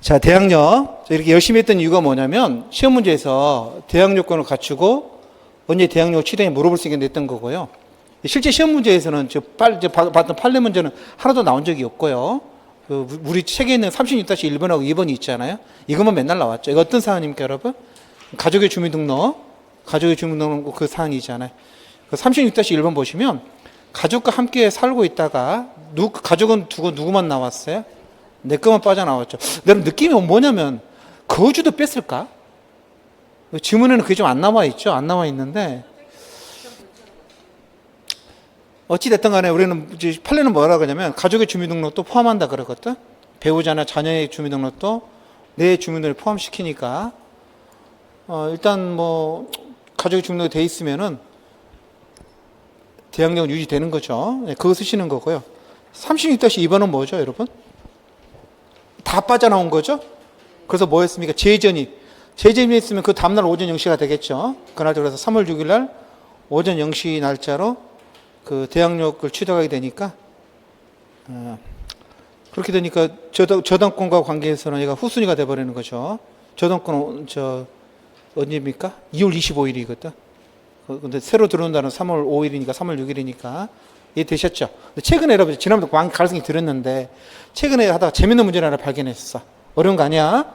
자, 대항력. 이렇게 열심히 했던 이유가 뭐냐면, 시험 문제에서 대항 요건을 갖추고 언제 대항력을 취득해 물어볼 수 있게 냈던 거고요. 실제 시험 문제에서는 봤던 판례 문제는 하나도 나온 적이 없고요. 우리 책에 있는 36-1번하고 2번이 있잖아요. 이것만 맨날 나왔죠. 이거 어떤 사안입니까, 여러분? 가족의 주민등록 그 사안이잖아요. 36-1번 보시면, 가족과 함께 살고 있다가, 가족은 누구만 나왔어요? 내 것만 빠져나왔죠. 여러분, 느낌이 뭐냐면, 거주도 뺐을까? 지문에는 그게 좀 안 나와 있죠? 안 나와 있는데, 어찌됐든 간에 우리는 판례는 뭐라고 하냐면, 가족의 주민등록도 포함한다 그러거든? 배우자나 자녀의 주민등록도 내 주민등록을 포함시키니까, 일단 가족의 주민등록이 돼 있으면은, 대항력은 유지되는 거죠. 네, 그거 쓰시는 거고요. 36-2번은 뭐죠, 여러분? 다 빠져나온 거죠? 그래서 뭐 했습니까? 재전입. 재전입이 있으면 그 다음날 오전 0시가 되겠죠. 그날 그래서 3월 6일 날 오전 0시 날짜로 그 대항력을 취득하게 되니까, 그렇게 되니까 저당권과 관계에서는 얘가 후순위가 돼버리는 거죠. 저당권은 언제입니까? 2월 25일이거든. 근데 새로 들어온다는 3월 5일이니까 3월 6일이니까 이해되셨죠? 최근에 여러분 지난번에 가르침이 드렸는데 최근에 하다가 재밌는 문제를 하나 발견했어. 어려운 거 아니야?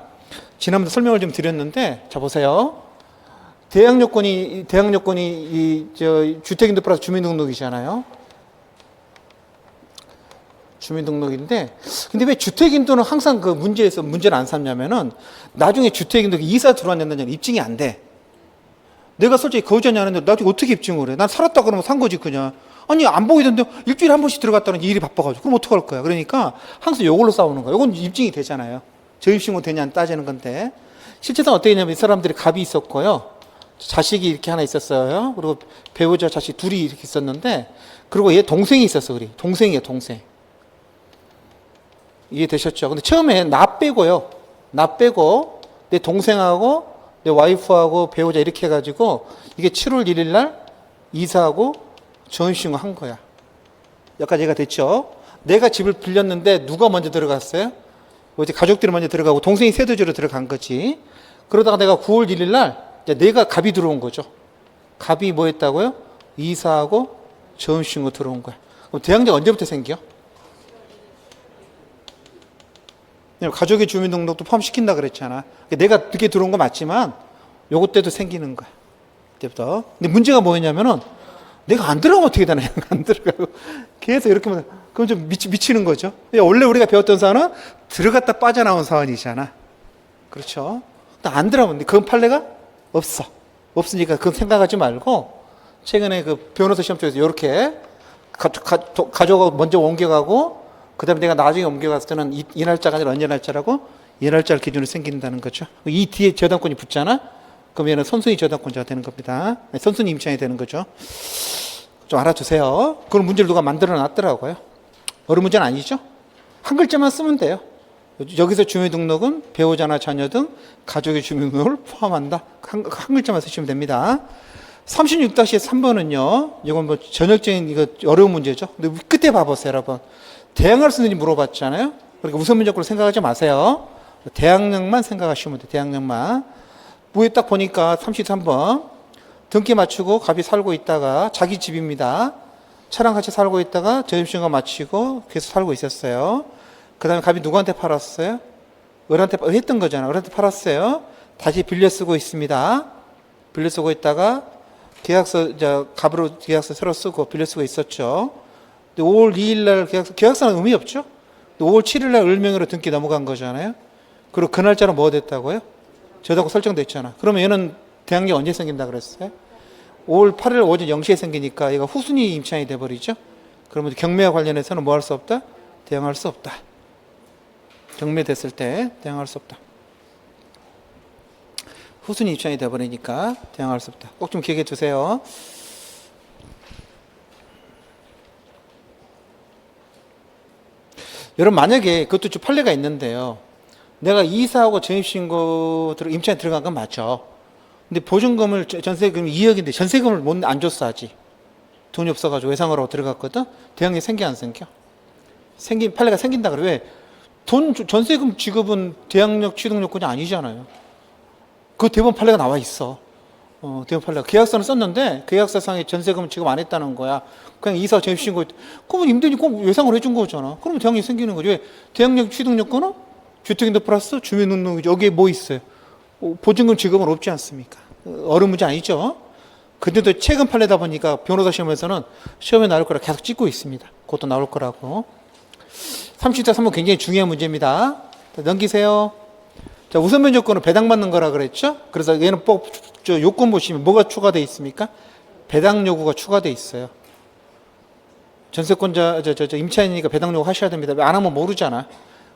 지난번에 설명을 좀 드렸는데 자 보세요. 대항요건이 주택인도 플러스 주민등록이잖아요. 주민등록인데 근데 왜 주택인도는 항상 그 문제를 안 삼냐면은 나중에 주택인도 이사 들어왔냐는 입증이 안 돼. 내가 솔직히 거주하지 않았는데 나중에 어떻게 입증을 해? 난 살았다 그러면 산 거지 그냥. 아니 안 보이던데 일주일에 한 번씩 들어갔다는 일이 바빠가지고 그럼 어떡할 거야? 그러니까 항상 이걸로 싸우는 거야. 이건 입증이 되잖아요. 저입신고 되냐는 따지는 건데 실제상 어떻게 했냐면 이 사람들이 갑이 있었고요. 자식이 이렇게 하나 있었어요. 그리고 배우자 자식 둘이 이렇게 있었는데 그리고 얘 동생이 있었어. 그래. 동생이에요. 동생. 이해되셨죠? 근데 처음에 나 빼고요. 나 빼고 내 동생하고 내 와이프하고 배우자 이렇게 해가지고 이게 7월 1일 날 이사하고 전입신고 한 거야. 여기까지 이해가 됐죠? 내가 집을 빌렸는데 누가 먼저 들어갔어요? 이제 가족들이 먼저 들어가고 동생이 세도주로 들어간 거지. 그러다가 내가 9월 1일 날 내가 갑이 들어온 거죠. 갑이 뭐 했다고요? 이사하고 전입신고 들어온 거야. 그럼 대항력 언제부터 생겨? 가족의 주민등록도 포함시킨다 그랬잖아. 내가 늦게 들어온 거 맞지만 요것 때도 생기는 거야. 그때부터. 근데 문제가 뭐였냐면은 내가 안 들어가면 어떻게 되나? 안 들어가고 계속 이렇게 하면 그럼 좀 미치는 거죠. 원래 우리가 배웠던 사안은 들어갔다 빠져나온 사안이잖아. 그렇죠? 안 들어가면 그건 판례가 없어. 없으니까 그건 생각하지 말고 최근에 그 변호사 시험 쪽에서 이렇게 가족하고 먼저 옮겨가고 그 다음에 내가 나중에 옮겨갔을 때는 이 날짜가 아니라 언제 날짜라고? 이 날짜를 기준으로 생긴다는 거죠. 이 뒤에 저당권이 붙잖아? 그럼 얘는 선순위 저당권자가 되는 겁니다. 선순위 임차인이 되는 거죠. 좀 알아두세요. 그런 문제를 누가 만들어 놨더라고요. 어려운 문제는 아니죠? 한 글자만 쓰면 돼요. 여기서 주민등록은 배우자나 자녀 등 가족의 주민등록을 포함한다. 한 글자만 쓰시면 됩니다. 36-3번은요, 이건 전형적인 이거 어려운 문제죠. 근데 끝에 봐보세요, 여러분. 대항할 수 있는지 물어봤잖아요. 그러니까 우선 문제적으로 생각하지 마세요. 대항력만 생각하시면 돼요. 대항력만. 위에 딱 보니까 33번. 등기 맞추고 갑이 살고 있다가 자기 집입니다. 차랑 같이 살고 있다가 전입신고 마치고 계속 살고 있었어요. 그 다음에 갑이 누구한테 팔았어요? 을한테 했던 거잖아요. 을한테 팔았어요. 다시 빌려 쓰고 있습니다. 빌려 쓰고 있다가 갑으로 계약서 새로 쓰고 빌려 쓰고 있었죠. 5월 2일 날 계약서는 의미 없죠? 5월 7일 날 을명으로 등기 넘어간 거잖아요. 그리고 그 날짜로 뭐 됐다고요? 저다고 설정됐잖아. 그러면 얘는 대항력 언제 생긴다 그랬어요? 5월 8일 오전 0시에 생기니까 얘가 후순위 임차인이 돼버리죠. 그러면 경매와 관련해서는 뭐 할 수 없다? 대항할 수 없다. 경매됐을 때 대항할 수 없다. 후순위 입장이 돼버리니까 대항할 수 없다. 꼭 좀 기억해 두세요. 여러분 만약에 그것도 좀 판례가 있는데요. 내가 이사하고 전입신고 임차인에 들어간 건 맞죠. 근데 보증금을 전세금 2억인데 전세금을 못 안 줬어 아직. 돈이 없어가지고 외상으로 들어갔거든. 대항력 생겨 안 생겨? 판례가 생긴다 그래. 왜? 전세금 지급은 대항력 취득 요건이 아니잖아요. 그 대법원 판례가 나와 있어. 대법원 판례가. 계약서는 썼는데 계약서상에 전세금을 지급 안 했다는 거야. 그냥 이사 전입신고. 그러면 임대인이 꼭 예상을 해준 거잖아. 그러면 대항력이 생기는 거죠. 왜? 대항력 취득 요건은 주택인도 플러스 주민등록이죠. 여기에 뭐 있어요? 보증금 지급은 없지 않습니까? 어려운 문제 아니죠? 근데도 최근 판례다 보니까 변호사 시험에서는 시험에 나올 거라 계속 찍고 있습니다. 그것도 나올 거라고. 30대 3번 굉장히 중요한 문제입니다. 넘기세요. 자, 우선변 조건은 배당받는 거라 그랬죠? 그래서 얘는 요건 보시면 뭐가 추가되어 있습니까? 배당 요구가 추가되어 있어요. 전세권자, 임차인이니까 배당 요구 하셔야 됩니다. 안 하면 모르잖아.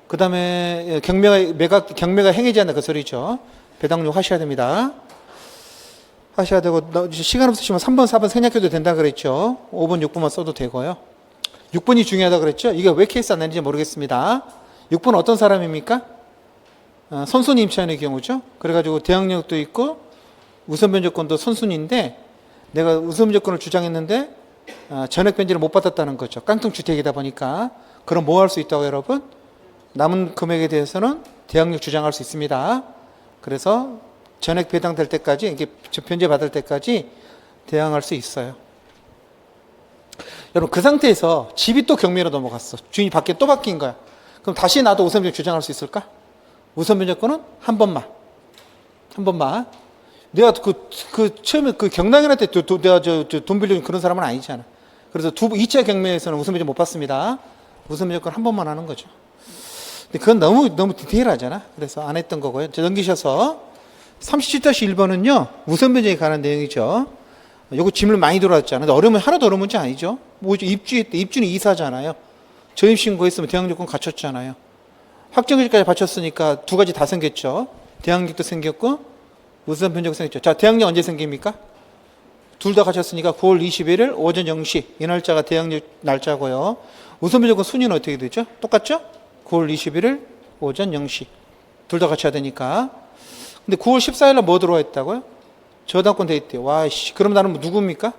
그 다음에 경매가 행해지 않는 그 소리죠. 배당 요구 하셔야 됩니다. 하셔야 되고, 시간 없으시면 3번, 4번 생략해도 된다 그랬죠. 5번, 6번만 써도 되고요. 6번이 중요하다 그랬죠. 이게 왜 케이스 안 나는지 모르겠습니다. 6번은 어떤 사람입니까? 선순위 임차인의 경우죠. 그래가지고 대항력도 있고 우선변 조건도 선순위인데 내가 우선변 조건을 주장했는데 전액 변제를 못 받았다는 거죠. 깡통 주택이다 보니까. 그럼 뭐 할 수 있다고 여러분? 남은 금액에 대해서는 대항력 주장할 수 있습니다. 그래서 전액 배당될 때까지, 이게 변제 받을 때까지 대항할 수 있어요. 여러분, 그 상태에서 집이 또 경매로 넘어갔어. 주인이 또 바뀐 거야. 그럼 다시 나도 우선변제 주장할 수 있을까? 우선변제 조건은 한 번만. 내가 처음에 경락인한테 내가 돈 빌려준 그런 사람은 아니잖아. 그래서 2차 경매에서는 우선변제 못 받습니다. 우선변제 조건 한 번만 하는 거죠. 근데 그건 너무 디테일하잖아. 그래서 안 했던 거고요. 넘기셔서 37-1번은요, 우선변제에 관한 내용이죠. 요거 질문 많이 들어왔잖아요. 하나도 어려운 문제 아니죠. 뭐죠? 입주는 이사잖아요. 전입신고했으면 대항력권 갖췄잖아요. 확정일까지 바쳤으니까 두 가지 다 생겼죠. 대항력도 생겼고 우선 변제가 생겼죠. 자, 대항력 언제 생깁니까? 둘 다 갖췄으니까 9월 21일 오전 0시 이 날짜가 대항력 날짜고요. 우선 변제권 순위는 어떻게 되죠? 똑같죠? 9월 21일 오전 0시 둘 다 갖춰야 되니까. 근데 9월 14일 날 뭐 들어와 있다고요? 저당권 돼 있대요. 와씨, 그럼 나는 누굽니까?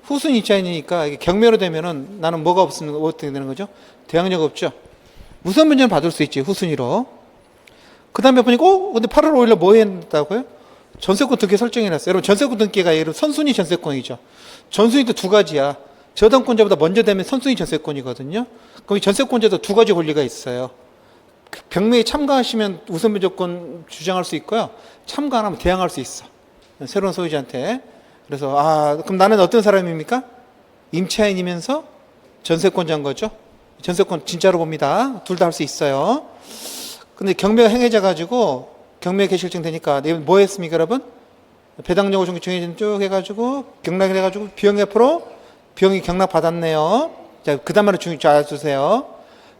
후순 임차인이니까 이게 경매로 되면은 나는 뭐가 없으면 어떻게 되는 거죠? 대항력 없죠. 우선 변제는 받을 수 있지, 후순위로. 그 다음에 보니까, 근데 8월 5일 날 뭐 했다고요? 전세권 등기 설정해놨어요. 여러분, 전세권 등기가 선순위 전세권이죠. 전순위도 두 가지야. 저당권자보다 먼저 되면 선순위 전세권이거든요. 거기 전세권자도 두 가지 권리가 있어요. 경매에 참가하시면 우선 변제권 주장할 수 있고요. 참가 안 하면 대항할 수 있어. 새로운 소유자한테. 그래서, 그럼 나는 어떤 사람입니까? 임차인이면서 전세권자인 거죠. 전세권 진짜로 봅니다. 둘 다 할 수 있어요. 근데 경매가 행해져 가지고 경매 개실증 되니까 뭐 했습니까, 여러분? 배당요구 종기 정해진 쭉 해가지고 경락이 돼가지고 비용이 앞으로 비용이 경락 받았네요. 자, 그 다음으로 잘 알아두세요.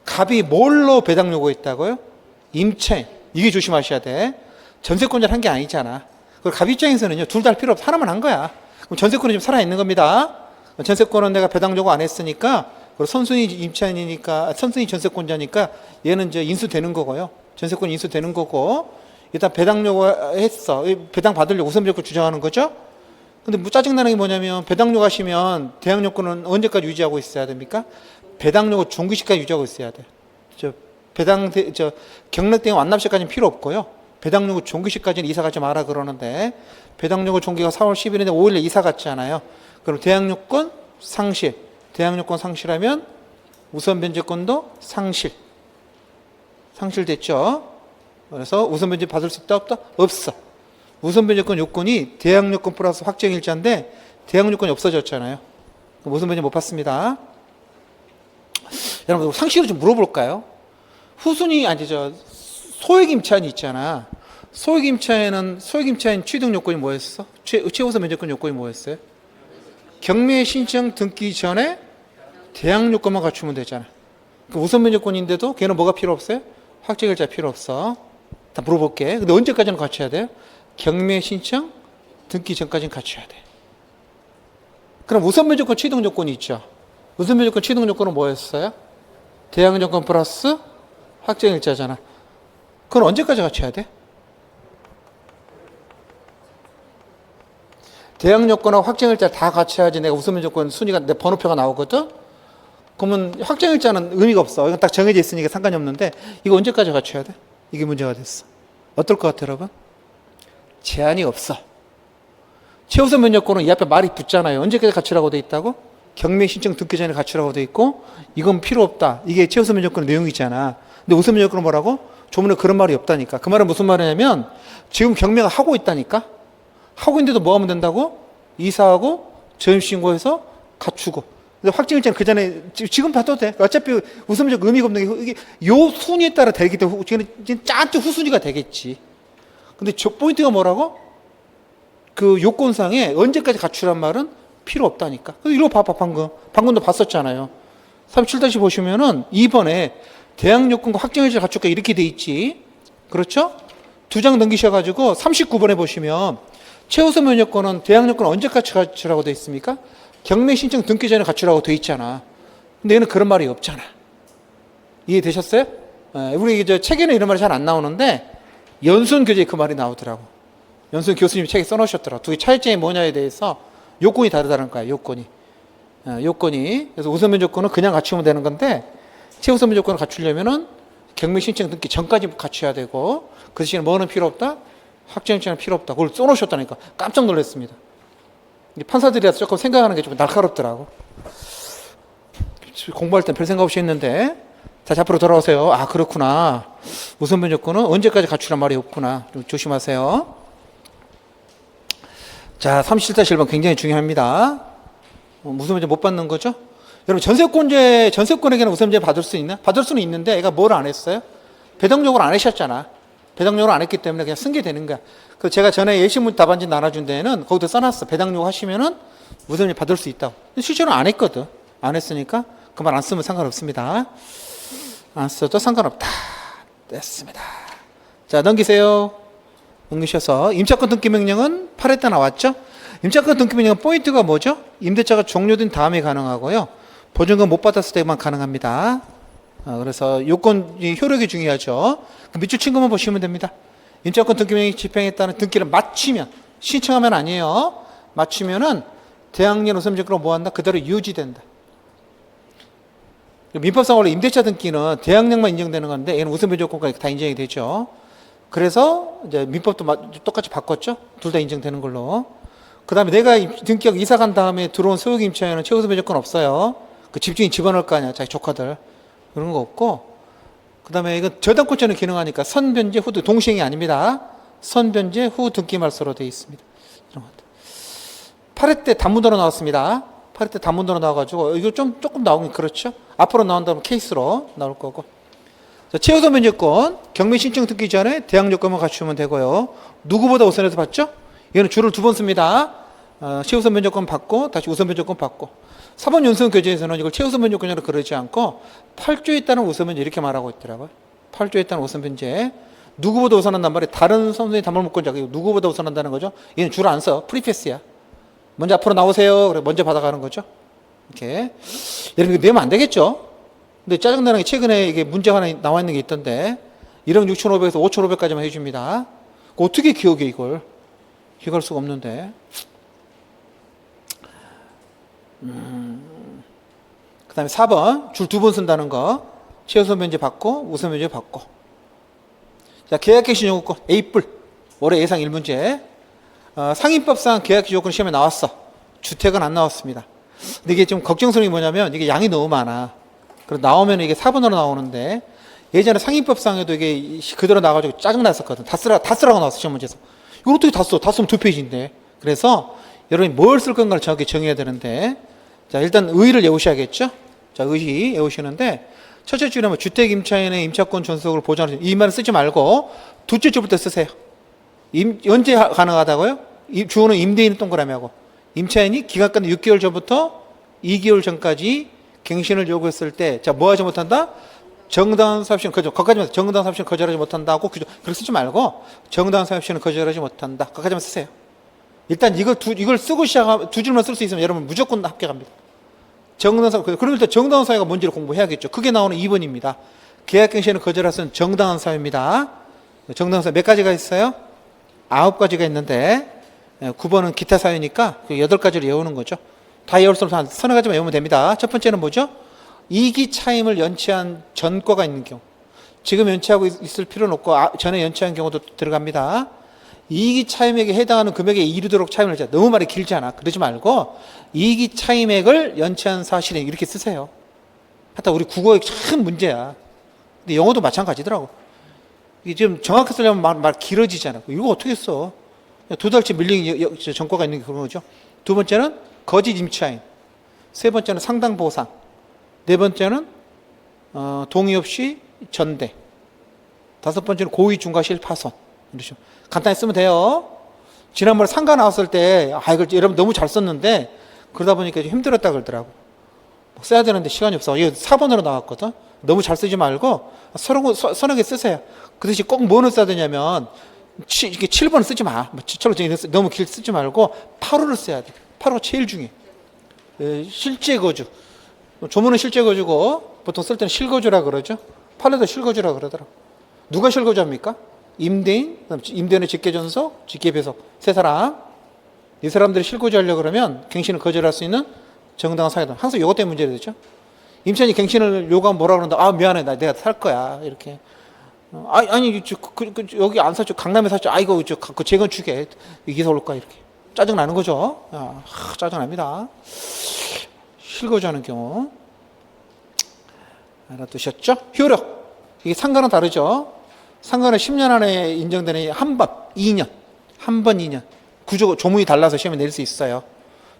갑이 뭘로 배당 요구했다고요? 임차인. 이게 조심하셔야 돼. 전세권자를 한 게 아니잖아. 그리고 갑 입장에서는요, 둘 다 할 필요 없어. 하나만 한 거야. 그럼 전세권은 지금 살아있는 겁니다. 전세권은 내가 배당 요구 안 했으니까, 그리고 선순위 임차인이니까, 선순위 전세권자니까 얘는 이제 인수되는 거고요. 전세권 인수되는 거고, 일단 배당 요구했어. 배당 받으려고 우선변제권 주장하는 거죠. 근데 뭐 짜증나는 게 뭐냐면, 배당 요구하시면 대항 요건은 언제까지 유지하고 있어야 됩니까? 배당 요구 종기시까지 유지하고 있어야 돼. 경락대행 완납시까지는 필요 없고요. 배당 요구 종기시까지는 이사 가지 마라 그러는데, 배당 요구 종기가 4월 10일인데 5일에 이사 갔잖아요. 그럼 대항 요건 상실. 대항 요건 상실하면 우선 변제권도 상실됐죠. 그래서 우선 변제 받을 수 있다 없다? 없어. 우선 변제권 요건이 대항 요건 플러스 확정일자인데 대항 요건이 없어졌잖아요. 그럼 우선 변제 못 받습니다. 여러분 상식으로 좀 물어볼까요? 후순위 아니죠. 소액 임차인이 있잖아. 소액 임차인 취득 요건이 뭐였어? 최우선 변제권 요건이 뭐였어요? 경매 신청 등기 전에 대항 요건만 갖추면 되잖아. 그 우선 변제권인데도 걔는 뭐가 필요 없어요? 확정일자 필요 없어. 다 물어볼게. 근데 언제까지는 갖춰야 돼요? 경매 신청 등기 전까지는 갖춰야 돼. 그럼 우선 변제권 취득 요건이 있죠. 우선 변제권 취득 요건은 뭐였어요? 대항 요건 플러스 확정일자잖아. 그건 언제까지 갖춰야 돼? 대항 요건하고 확정일자 다 갖춰야지 내가 우선 변제권 순위가 내 번호표가 나오거든. 그러면 확정일자는 의미가 없어. 이건 딱 정해져 있으니까 상관이 없는데 이거 언제까지 갖춰야 돼? 이게 문제가 됐어. 어떨 것 같아요, 여러분? 제한이 없어. 최우선 면역권은 이 앞에 말이 붙잖아요. 언제까지 갖추라고 돼 있다고? 경매 신청 듣기 전에 갖추라고 돼 있고 이건 필요 없다. 이게 최우선 면역권의 내용이잖아. 근데 우선 면역권은 뭐라고? 조문에 그런 말이 없다니까. 그 말은 무슨 말이냐면 지금 경매가 하고 있다니까. 하고 있는데도 뭐 하면 된다고? 이사하고 전입신고해서 갖추고. 근데 확정일자는 그 전에 지금 봐도 돼. 어차피 우선 면역 의미가 없는 게 이게 요 순위에 따라 되기 때문에 지금 짠뜩 후순위가 되겠지. 근데 저 포인트가 뭐라고? 그 요건상에 언제까지 갖추란 말은 필요 없다니까. 이거 봐봐, 방금도 봤었잖아요. 37다시 보시면은 2번에 대항 요건과 확정일자 갖출까 이렇게 돼 있지. 그렇죠? 두 장 넘기셔가지고 39번에 보시면 최우선 면역권은 대항 요건은 언제까지 갖추라고 돼 있습니까? 경매 신청 등기 전에 갖추라고 돼 있잖아. 근데 얘는 그런 말이 없잖아. 이해되셨어요? 우리 이제 책에는 이런 말이 잘 안 나오는데 연수원 교재에 그 말이 나오더라고. 연수원 교수님이 책에 써놓으셨더라고. 두 개 차이점이 뭐냐에 대해서 요건이 다르다는 거야. 요건이. 그래서 우선 면접권은 그냥 갖추면 되는 건데 최우선 면접권을 갖추려면은 경매 신청 등기 전까지 갖춰야 되고 그 대신에 뭐는 필요 없다? 확정일자는 필요 없다. 그걸 써놓으셨다니까. 깜짝 놀랐습니다. 판사들이라서 조금 생각하는 게 좀 날카롭더라고. 공부할 땐 별 생각 없이 했는데 다시 앞으로 돌아오세요. 아, 그렇구나. 우선 면접권은 언제까지 갖추란 말이 없구나. 좀 조심하세요. 자, 37-1번 굉장히 중요합니다. 우선 면접 못 받는 거죠? 여러분, 전세권에게는 우선 면접 받을 수 있나? 받을 수는 있는데 얘가 뭘 안 했어요? 배당적으로 안 하셨잖아. 배당적으로 안 했기 때문에 그냥 쓴 게 되는 거야. 그 제가 전에 예시문 답안지 나눠준 데에는 거기도 써놨어. 배당적 하시면은 우선 면접 받을 수 있다고. 실제로는 안 했거든. 안 했으니까 그 말 안 쓰면 상관없습니다. 안 써도 상관없다. 됐습니다. 자, 넘기세요. 넘기셔서 임차권 등기 명령은 8회 나왔죠? 임차권 등기 명령은 포인트가 뭐죠? 임대차가 종료된 다음에 가능하고요. 보증금 못 받았을 때만 가능합니다. 그래서 요건이 효력이 중요하죠. 그 밑줄 친 것만 보시면 됩니다. 임차권 등기 명령이 집행했다는 등기를 마치면, 신청하면 아니에요. 마치면은 대항년 우선적으로 뭐 한다? 그대로 유지된다. 민법상 원래 임대차 등기는 대항력만 인정되는 건데 얘는 우선 변조건까지 다 인정이 되죠. 그래서 이제 민법도 똑같이 바꿨죠. 둘 다 인정되는 걸로. 그 다음에 내가 등기하고 이사 간 다음에 들어온 소유기 임차에는 최우선 변조건 없어요. 그 집주인 집어넣을 거 아니야. 자기 조카들. 그런 거 없고. 그 다음에 이건 저당권자는 기능하니까 선변제 후 동시행이 아닙니다. 선변제 후 등기 말소로 되어 있습니다. 이런 것들. 8회 때 단문도로 나왔습니다. 8회 때 단문도로 나와가지고 이거 조금 나오긴 그렇죠. 앞으로 나온다면 케이스로 나올 거고. 자, 최우선 면제권 경매 신청 듣기 전에 대항 요건만 갖추면 되고요. 누구보다 우선해서 받죠? 얘는 줄을 2번 씁니다. 최우선 면제권 받고 다시 우선 면제권 받고. 4번 연수원 교재에서는 이걸 최우선 면제권으로 그러지 않고 8조에 따른 우선 면제 이렇게 말하고 있더라고요. 8조에 따른 우선 면제. 누구보다 우선한단 말이에요. 다른 선생님 담보물권자가 누구보다 우선한다는 거죠. 얘는 줄 안 써. 프리패스야. 먼저 앞으로 나오세요. 그래 먼저 받아가는 거죠. 이렇게. 여러분, 이거 내면 안 되겠죠? 근데 짜증나는 게 최근에 이게 문제가 하나 나와 있는 게 있던데, 1억 6,500에서 5,500까지만 해줍니다. 어떻게 기억해, 이걸? 기억할 수가 없는데. 그 다음에 4번, 줄 2번 쓴다는 거. 최우선 면제 받고, 우선 면제 받고. 자, 계약갱신 요건, A뿔. 올해 예상 1문제. 상인법상 계약갱신 요건 시험에 나왔어. 주택은 안 나왔습니다. 근데 이게 좀 걱정스러운 게 뭐냐면 이게 양이 너무 많아. 그래서 나오면 이게 4번으로 나오는데 예전에 상인법상에도 이게 그대로 나와가지고 짜증났었거든. 다 쓰라고 나왔어, 시험 문제에서. 이걸 어떻게 다 써? 다 쓰면 2페이지인데. 그래서 여러분이 뭘 쓸 건가를 정확히 정해야 되는데, 자, 일단 의의를 외우셔야겠죠? 자, 의의 외우시는데, 첫째 줄에 뭐 주택 임차인의 임차권 존속을 보장하는, 이 말은 쓰지 말고, 둘째 줄부터 쓰세요. 언제 가능하다고요? 주어는 임대인은 동그라미 하고, 임차인이 기간 끝 6개월 전부터 2개월 전까지 갱신을 요구했을 때, 자, 뭐 하지 못한다? 정당한 사업시는 거기까지만 정당한 사업시는 거절하지 못한다고 그렇게 쓰지 말고 정당한 사업시는 거절하지 못한다. 거기까지만 쓰세요. 일단 이걸 쓰고 시작하면 두 줄만 쓸 수 있으면 여러분 무조건 합격합니다. 정당한 사업. 그럼 일단 정당한 사유가 뭔지를 공부해야겠죠. 그게 나오는 2번입니다. 계약갱신을 거절할 수는 정당한 사유입니다. 정당한 사유 몇 가지가 있어요? 9가지가 있는데 9번은 기타 사유니까 8가지를 외우는 거죠. 다 외울 수 없으면 서너 가지만 외우면 됩니다. 첫 번째는 뭐죠? 이기 차임을 연체한 전과가 있는 경우. 지금 연체하고 있을 필요는 없고 전에 연체한 경우도 들어갑니다. 이기 차임액에 해당하는 금액에 이르도록 차임을 하자. 너무 말이 길잖아. 그러지 말고 이기 차임액을 연체한 사실에 이렇게 쓰세요. 하여튼 우리 국어에 참 문제야. 근데 영어도 마찬가지더라고. 이게 좀 정확히 쓰려면 말 길어지잖아. 이거 어떻게 써? 2달치 밀린 전과가 있는 게 그런 거죠. 두 번째는 거짓 임차인. 세 번째는 상당 보상. 네 번째는 동의 없이 전대. 다섯 번째는 고의 중과 실파손. 이렇죠. 간단히 쓰면 돼요. 지난번에 상가 나왔을 때 이걸 여러분 너무 잘 썼는데 그러다 보니까 좀 힘들었다 그러더라고. 써야 되는데 시간이 없어. 이거 4번으로 나왔거든. 너무 잘 쓰지 말고 서너 개 쓰세요. 그 대신 꼭 뭐는 써야 되냐면 이렇게 7번을 쓰지 마. 너무 길 쓰지 말고 8호를 써야 돼. 8호가 제일 중요해. 실제 거주. 조문은 실제 거주고 보통 쓸 때는 실거주라 그러죠. 판례도 실거주라 그러더라고. 누가 실거주합니까? 임대인, 임대인의 직계전속, 직계배속 세 사람. 이 사람들이 실거주하려고 그러면 갱신을 거절할 수 있는 정당한 사유다. 항상 이것 때문에 문제가 되죠. 임차인이 갱신을 요구하면 뭐라 그러는데 미안해 내가 살 거야 이렇게. 아니 여기 안 사죠. 강남에 사죠. 이거 그 재건축에 이기서 올 거야 이렇게. 짜증 나는 거죠. 짜증 납니다. 실거주하는 경우. 알아두셨죠? 효력. 이게 상가는 다르죠. 상가는 10년 안에 인정되는 한 번, 2년. 한 번, 2년. 조문이 달라서 시험에 낼 수 있어요.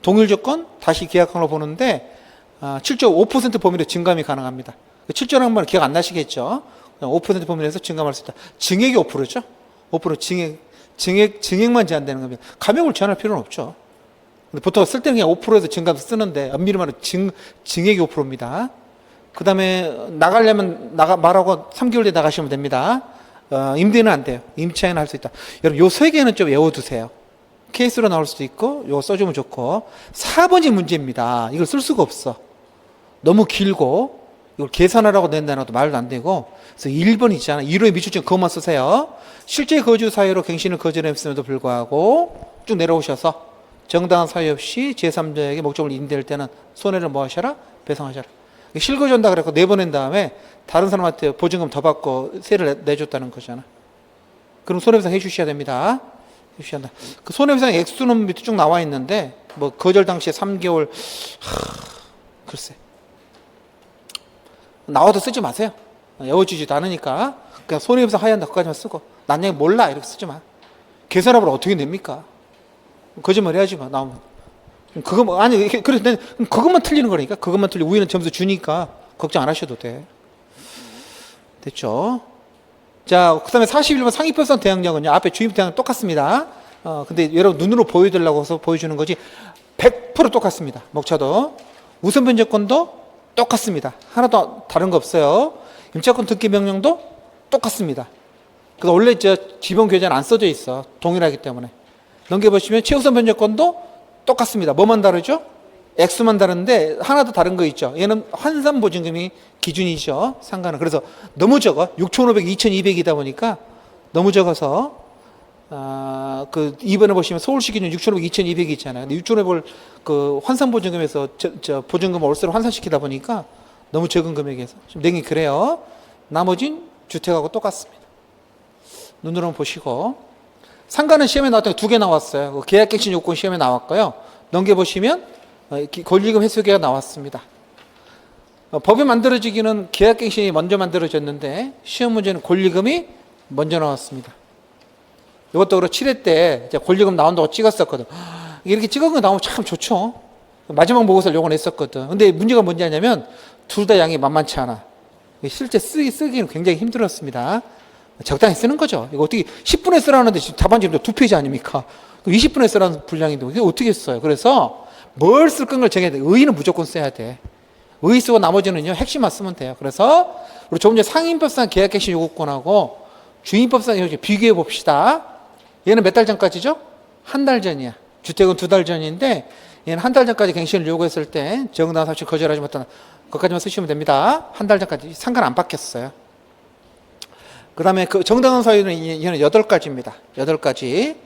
동일 조건 다시 계약한 걸로 보는데 7.5% 범위로 증감이 가능합니다. 7조라는 말은 기억 안 나시겠죠? 5% 범위에서 증감할 수 있다. 증액이 5%죠? 5% 증액만 제한되는 겁니다. 감액을 제한할 필요는 없죠. 근데 보통 쓸 때는 그냥 5%에서 증감 쓰는데 엄밀히 말하면 증액이 5%입니다. 그 다음에 나가려면 말하고 3개월 뒤에 나가시면 됩니다. 임대는 안 돼요. 임차인은 할 수 있다. 여러분 요 세 개는 좀 외워두세요. 케이스로 나올 수도 있고 이거 써주면 좋고. 4번이 문제입니다. 이걸 쓸 수가 없어. 너무 길고 이걸 계산하라고 낸다는 것도 말도 안 되고. 그래서 1번 있잖아. 1호의 미추증 그것만 쓰세요. 실제 거주 사유로 갱신을 거절했음에도 불구하고 쭉 내려오셔서 정당한 사유 없이 제3자에게 목적을 인대할 때는 손해를 뭐 하셔라? 배상하셔라. 실거주한다 그랬고 내보낸 다음에 다른 사람한테 보증금 더 받고 세를 내줬다는 거잖아. 그럼 손해배상 해주셔야 됩니다. 해주셔야 한다. 그 손해배상 액수는 밑에 쭉 나와 있는데 뭐 거절 당시에 3개월 글쎄 나와도 쓰지 마세요. 외워지지도 않으니까 그냥 손해배상 하야한다 그까지만 쓰고 난 그냥 몰라 이렇게 쓰지 마. 계산해보라 어떻게 냅니까? 거짓말 해야지 마 나오면. 그래서 그것만 틀리는 거니까. 그것만 틀리고 우리는 점수 주니까 걱정 안 하셔도 돼. 됐죠? 자, 그 다음에 41번 상위평선 대항력은요. 앞에 주입 대항력 똑같습니다. 근데 여러분 눈으로 보여드리려고 해서 보여주는 거지 100% 똑같습니다. 목차도. 우선 변제권도 똑같습니다. 하나도 다른 거 없어요. 임차권 등기 명령도 똑같습니다. 그래서 원래 지번 교재는 안 써져 있어. 동일하기 때문에. 넘겨보시면 최우선 변제권도 똑같습니다. 뭐만 다르죠? 액수만 다른데 하나도 다른 거 있죠. 얘는 환산보증금이 기준이죠. 상가는. 그래서 너무 적어. 6,500, 2,200이다 보니까 너무 적어서 그 2번에 보시면 서울시 기준 6,500, 2,200이 있잖아요. 근데 6,500을 그 환산보증금에서 보증금을 월세로 환산시키다 보니까 너무 적은 금액에서 좀 내긴 그래요. 나머진 주택하고 똑같습니다. 눈으로 보시고. 상가는 시험에 나왔던 게 2개 나왔어요. 계약갱신 요건 시험에 나왔고요. 넘겨보시면 권리금 회수계가 나왔습니다. 법이 만들어지기는 계약갱신이 먼저 만들어졌는데 시험 문제는 권리금이 먼저 나왔습니다. 이것도 그렇고 7회 때 권리금 나온다고 찍었었거든. 이렇게 찍은 거 나오면 참 좋죠. 마지막 보고서를 요건 했었거든. 근데 문제가 뭐냐면 둘 다 양이 만만치 않아. 실제 쓰기는 굉장히 힘들었습니다. 적당히 쓰는 거죠. 이거 어떻게 10분에 쓰라는데 지금 답안지 2페이지 아닙니까? 20분에 쓰라는 분량인데 이게 어떻게 써요? 그래서 뭘 쓸 건을 정해야 돼. 의의는 무조건 써야 돼. 의의 쓰고 나머지는요 핵심만 쓰면 돼요. 그래서 우리 조금 전에 상임법상 계약갱신 요구권하고 주임법상 비교해 봅시다. 얘는 몇 달 전까지죠? 한 달 전이야. 주택은 2달 전인데 얘는 한 달 전까지 갱신을 요구했을 때 정당한 사실 거절하지 못하는 것까지만 쓰시면 됩니다. 한 달 전까지 상관 안 바뀌었어요. 그 다음에 그 정당한 사유는 얘는 8가지입니다. 8가지.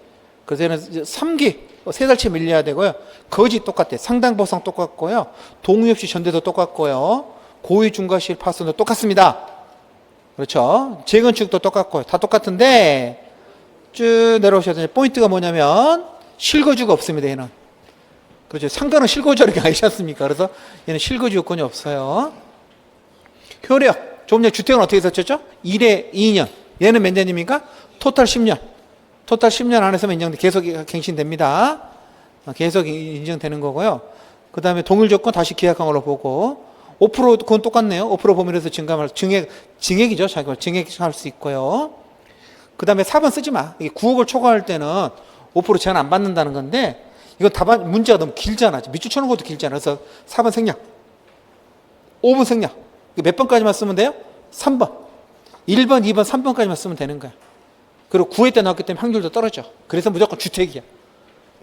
그래서 얘는 3기, 3달치 밀려야 되고요. 거짓 똑같아요. 상당 보상 똑같고요. 동의 없이 전대도 똑같고요. 고의, 중과실, 파손도 똑같습니다. 그렇죠? 재건축도 똑같고 다 똑같은데 쭉 내려오셔야 되는 포인트가 뭐냐면 실거주가 없습니다. 얘는. 그렇죠? 상가는 실거주하는 게 아니지 않습니까? 그래서 얘는 실거주 요건이 없어요. 효력. 조금 전에 주택은 어떻게 썼죠? 1에 2년. 얘는 몇 년입니까? 토탈 10년. 토탈 10년 안에서만 계속 갱신됩니다. 계속 인정되는 거고요. 그 다음에 동일 조건 다시 계약한 걸로 보고 5% 그건 똑같네요. 5% 범위에서 증감할 증액이죠. 자기가 증액할 수 있고요. 그 다음에 4번 쓰지 마. 이게 9억을 초과할 때는 5% 제한 안 받는다는 건데 이건 답안 문제가 너무 길잖아. 밑줄 쳐놓은 것도 길잖아. 그래서 4번 생략, 5번 생략. 몇 번까지만 쓰면 돼요? 3번, 1번, 2번, 3번까지만 쓰면 되는 거야. 그리고 9회 때 나왔기 때문에 확률도 떨어져. 그래서 무조건 주택이야.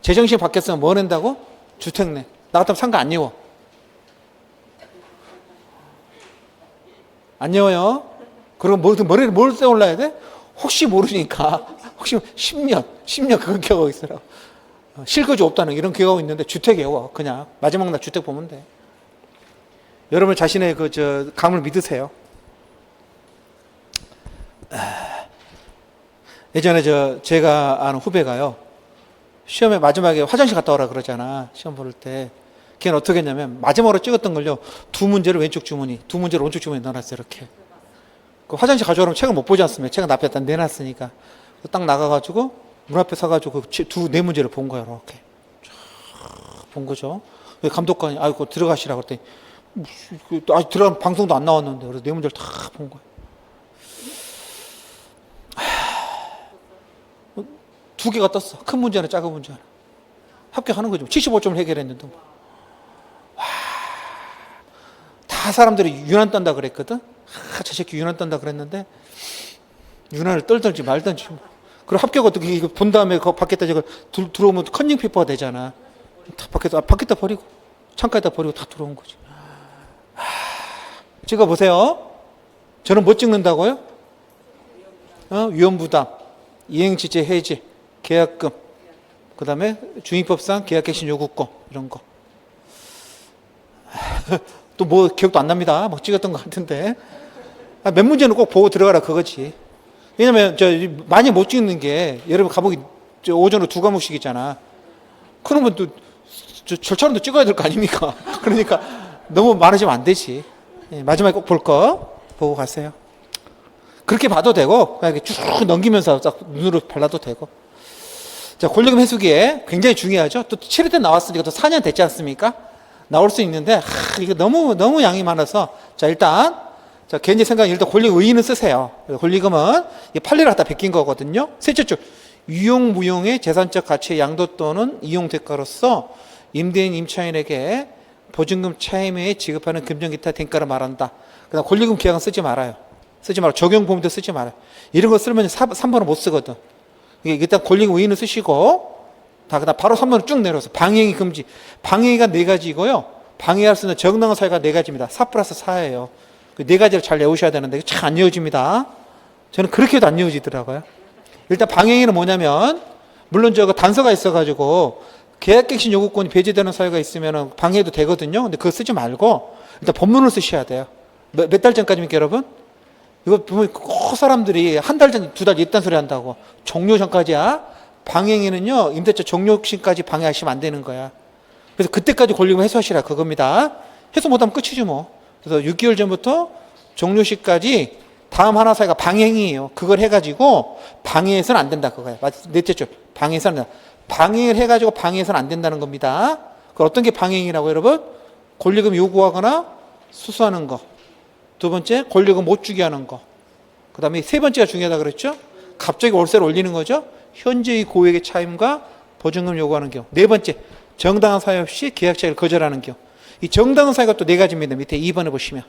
제정신 바뀌었으면 뭐 낸다고? 주택 내. 나 같으면 상가 안 예워. 안 예워요. 그리고 머리를 뭘 떠올라야 돼? 혹시 모르니까. 혹시 10년 그런 기억하고 있어요. 실거주 없다는 이런 기억하고 있는데 주택 예워. 그냥 마지막 날 주택 보면 돼. 여러분 자신의 감을 믿으세요. 예전에 제가 아는 후배가요. 시험에 마지막에 화장실 갔다 오라 그러잖아. 시험 볼 때. 걔는 어떻게 했냐면 마지막으로 찍었던 걸요. 두 문제를 왼쪽 주머니, 두 문제를 오른쪽 주머니에 넣어놨어요. 이렇게. 그 화장실 가져오라면 책을 못 보지 않습니까? 책은 앞에다 내놨으니까. 딱 나가가지고 문 앞에 서가지고 네 문제를 본 거예요. 이렇게. 쫙 본 거죠. 감독관이 아이고 들어가시라고 그랬더니 아직 들어간 방송도 안 나왔는데 그래서 네 문제를 다 본 거예요. 두 개가 떴어. 큰 문제 하나, 작은 문제 하나. 합격하는 거죠. 75점을 해결했는데. 와, 다 사람들이 유난 떤다 그랬거든. 저 새끼 유난 떤다 그랬는데 유난을 떨든지 말든지. 그리고 합격 어떻게 이거 본 다음에 그 밖에다 들어오면 컨닝 페이퍼가 되잖아. 다 밖에다 버리고 창가에다 버리고 다 들어온 거지. 찍어보세요. 저는 뭐 찍는다고요? 위험부담, 이행지체 해지, 계약금, 그 다음에 중위법상 계약갱신 요구권 이런 거. 또 뭐 기억도 안 납니다. 막 찍었던 것 같은데. 몇 문제는 꼭 보고 들어가라 그거지. 왜냐면 많이 못 찍는 게 여러분 과목이 오전으로 2과목씩이잖아. 그러면 또 절차론도 찍어야 될 거 아닙니까? 그러니까 너무 많아지면 안 되지. 마지막에 꼭 볼 거 보고 가세요. 그렇게 봐도 되고 그냥 쭉 넘기면서 딱 눈으로 발라도 되고. 자, 권리금 회수기에 굉장히 중요하죠. 또 7회 때 나왔으니까 또 4년 됐지 않습니까? 나올 수 있는데 이거 너무 양이 많아서 자 일단 개인적 생각에 일단 권리금 의의는 쓰세요. 권리금은 판례를 갖다 베낀 거거든요. 셋째 줄 유용 무용의 재산적 가치의 양도 또는 이용 대가로서 임대인 임차인에게 보증금 차임에 지급하는 금전 기타 대가를 말한다. 그다음 권리금 계약은 쓰지 말아요. 쓰지 말고 적용 범위도 쓰지 말아요. 이런 거 쓰면 3번은 못 쓰거든. 일단 권리금 의의는 쓰시고 그다음 바로 3번을 쭉 내려서 방해행위 금지. 방해행위가 4가지고요. 방해할 수 있는 정당한 사유가 4가지입니다. 4+4예요. 그 4가지를 잘 외우셔야 되는데 잘 안 외워집니다. 저는 그렇게 해도 안 외워지더라고요. 일단 방해행위는 뭐냐면 물론 단서가 있어가지고 계약갱신 요구권이 배제되는 사유가 있으면 방해해도 되거든요. 근데 그거 쓰지 말고 일단 본문을 쓰셔야 돼요. 몇 달 전까지입니까 여러분? 이거 보면 꼭 사람들이 한 달 전, 2달 있단 소리 한다고. 종료 전까지야. 방해행위는요, 임대차 종료 시까지 방해하시면 안 되는 거야. 그래서 그때까지 권리금 회수하시라 그겁니다. 회수 못하면 끝이지 뭐. 그래서 6개월 전부터 종료 시까지 다음 하나 사이가 방해행위예요. 그걸 해가지고 방해해서는 안 된다 그거야. 넷째 줄 방해해서는 안 된다. 방해를 해가지고 방해해서는 안 된다는 겁니다. 그 어떤 게 방해행위라고 여러분? 권리금 요구하거나 수수하는 거. 두 번째 권리금 못 주게 하는 거. 그 다음에 세 번째가 중요하다 그랬죠? 갑자기 월세를 올리는 거죠. 현재의 고액의 차임과 보증금 요구하는 경우. 네 번째 정당한 사유 없이 계약 체결을 거절하는 경우. 이 정당한 사유가 또 4가지입니다. 밑에 2번에 보시면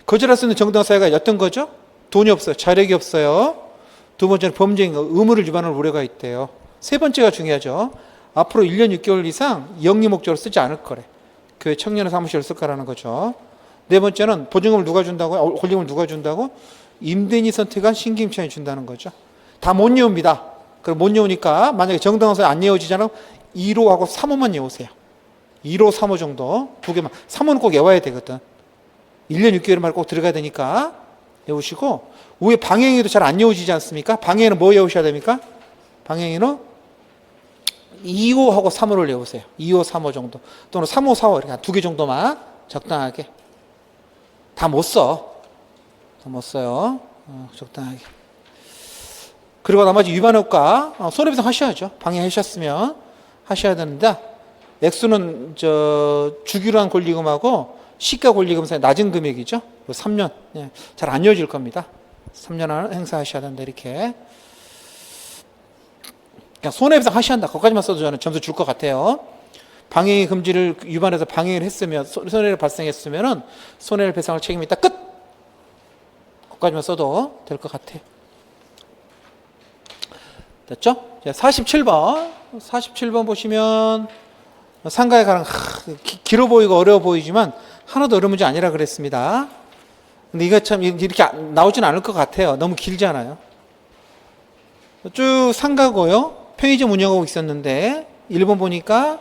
거절할 수 있는 정당한 사유가 어떤 거죠? 돈이 없어요. 자력이 없어요. 두 번째는 범죄인 거, 의무를 위반할 우려가 있대요. 세 번째가 중요하죠. 앞으로 1년 6개월 이상 영리 목적으로 쓰지 않을 거래. 교회 청년의 사무실을 쓸 거라는 거죠. 네 번째는 보증금을 누가 준다고? 권리금을 누가 준다고? 임대인이 선택한 신규 임차인이 준다는 거죠. 다 못 외웁니다. 그럼 못 외우니까 만약에 정당한 사유 안 외워지잖아. 2호하고 3호만 외우세요. 2호, 3호 정도 두 개만. 3호는 꼭 외워야 되거든. 1년 6개월 말 꼭 들어가야 되니까 외우시고, 위에 방행위도 잘 안 외워지지 않습니까? 방행위는 뭐 외우셔야 됩니까? 방행위는 2호하고 3호를 외우세요. 2호, 3호 정도. 또는 3호, 4호 이렇게 한 2개 정도만 적당하게. 다 못 써. 다 못 써요. 적당하게. 그리고 나머지 위반효과 손해배상 하셔야죠. 방해하셨으면 하셔야 되는데, 액수는 주기로 한 권리금하고 시가 권리금 사이 낮은 금액이죠. 3년. 예, 잘 안 이어질 겁니다. 3년 행사하셔야 된다. 이렇게. 그냥 손해배상 하셔야 한다. 거기까지만 써도 저는 점수 줄 것 같아요. 방해 금지를 위반해서 방해를 했으면, 손해를 발생했으면은 손해를 배상할 책임이 있다. 끝! 거기까지만 써도 될 것 같아요. 됐죠? 47번. 47번 보시면, 상가에 관한, 길어 보이고 어려워 보이지만, 하나도 어려운 문제 아니라 그랬습니다. 근데 이거 참, 이렇게 나오진 않을 것 같아요. 너무 길잖아요. 쭉 상가고요. 편의점 운영하고 있었는데, 1번 보니까,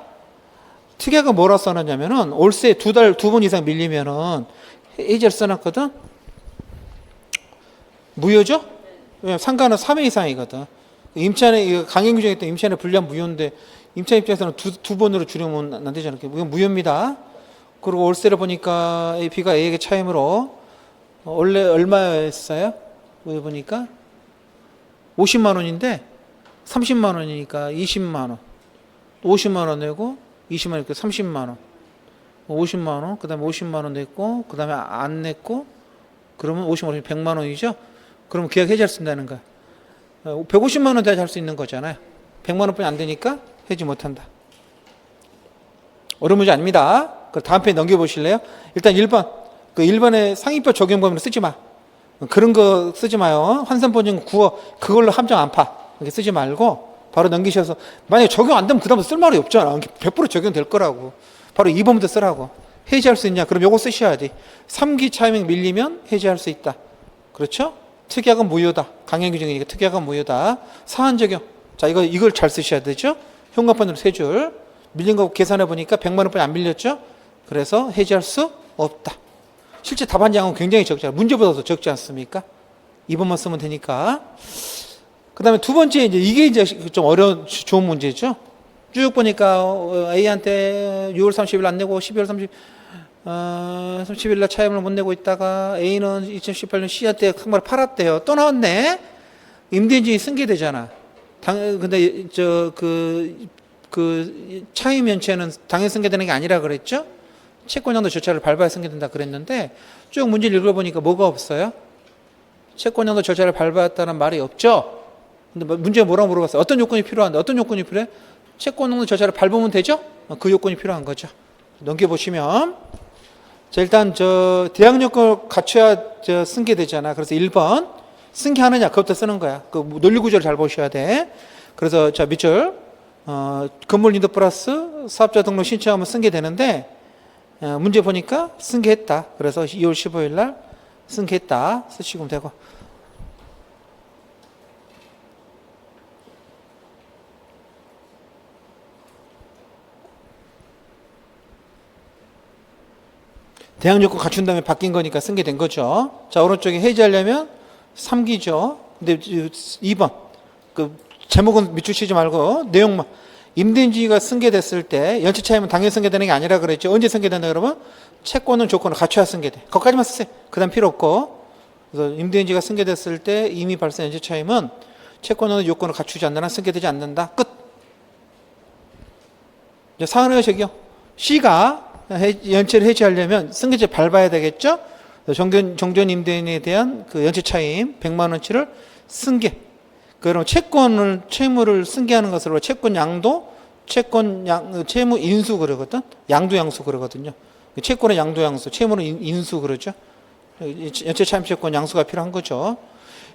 특약은 뭐라 써놨냐면은, 월세 두 번 이상 밀리면은, 해지를 써놨거든? 무효죠? 왜냐면 상가는 3회 이상이거든. 임차인에 강행규정에 있던 임차인에 불리한 무효인데 임차인 입장에서는 두 번으로 줄이면 안 되잖아요. 이건 무효입니다. 그리고 월세를 보니까 B가 A에게 차임으로 원래 얼마였어요? 여기 보니까 50만 원인데 30만 원이니까 20만 원. 50만 원 내고 20만 원이니까 30만 원. 50만 원, 그 다음에 50만 원 냈고, 그 다음에 안 냈고, 그러면 50만 원이 100만 원이죠? 그러면 계약 해지할 수 있다는 거야. 150만 원 돼야 할 수 있는 거잖아요. 100만 원뿐이 안 되니까 해지 못한다. 어려운 문제 아닙니다. 다음 페이지 넘겨보실래요? 일단 1번. 그 1번에 상위법 적용 범위로 쓰지 마. 그런 거 쓰지 마요. 환산보증 구어 그걸로 함정 안 파. 이렇게 쓰지 말고 바로 넘기셔서 만약에 적용 안 되면 그 다음에 쓸 말이 없잖아. 100% 적용될 거라고. 바로 2번부터 쓰라고. 해지할 수 있냐? 그럼 요거 쓰셔야 돼. 3기 차임이 밀리면 해지할 수 있다. 그렇죠? 특약은 무효다. 강행 규정이니까 특약은 무효다. 사안 적용. 자, 이걸 잘 쓰셔야 되죠? 현관판으로 3줄. 밀린 거 계산해 보니까 100만 원뿐이 안 밀렸죠? 그래서 해지할 수 없다. 실제 답안량은 굉장히 적잖아요. 문제보다도 적지 않습니까? 2번만 쓰면 되니까. 그 다음에 두 번째, 이게 이제 좀 좋은 문제죠? 쭉 보니까 A한테 6월 30일 안 내고 12월 30일 날 차임을 못 내고 있다가 A는 2018년 C한테 항마를 팔았대요. 또 나왔네? 임대인증이 승계되잖아. 근데 차임 연체는 당연 승계되는 게 아니라 그랬죠? 채권양도 절차를 밟아야 승계된다 그랬는데 쭉 문제를 읽어보니까 뭐가 없어요? 채권양도 절차를 밟았다는 말이 없죠? 근데 문제가 뭐라고 물어봤어요? 어떤 요건이 필요한데? 어떤 요건이 필요해? 채권양도 절차를 밟으면 되죠? 그 요건이 필요한 거죠. 넘겨보시면 자, 일단 대항 요건을 갖춰야 승계되잖아. 그래서 1번 승계하느냐 그것부터 쓰는 거야. 그 논리 구조를 잘 보셔야 돼. 그래서 자 밑줄 건물 인도 플러스 사업자 등록 신청하면 승계되는데 문제 보니까 승계했다. 그래서 2월 15일 날 승계했다 쓰시면 되고. 대항 요건 갖춘 다음에 바뀐 거니까 승계된 거죠. 자, 오른쪽에 해지하려면 3기죠. 근데 2번. 그 제목은 밑줄 치지 말고 내용만. 임대인지가 승계됐을 때 연체 차임은 당연 승계되는 게 아니라 그랬죠. 언제 승계된다 그러면 채권은 조건을 갖춰야 승계돼. 거기까지만 쓰세요. 그다음 필요 없고. 그래서 임대인지가 승계됐을 때 이미 발생 연체 차임은 채권은 요건을 갖추지 않는 한 승계되지 않는다. 끝. 이제 사안의 적용. C가 연체를 해지하려면 승계제 밟아야 되겠죠? 정전 임대인에 대한 그 연체 차임 100만 원치를 승계. 그럼 채무를 승계하는 것으로 채권 양도, 채무 인수 그러거든. 양도 양수 그러거든요. 채권의 양도 양수, 채무는 인수 그러죠. 연체 차임 채권 양수가 필요한 거죠.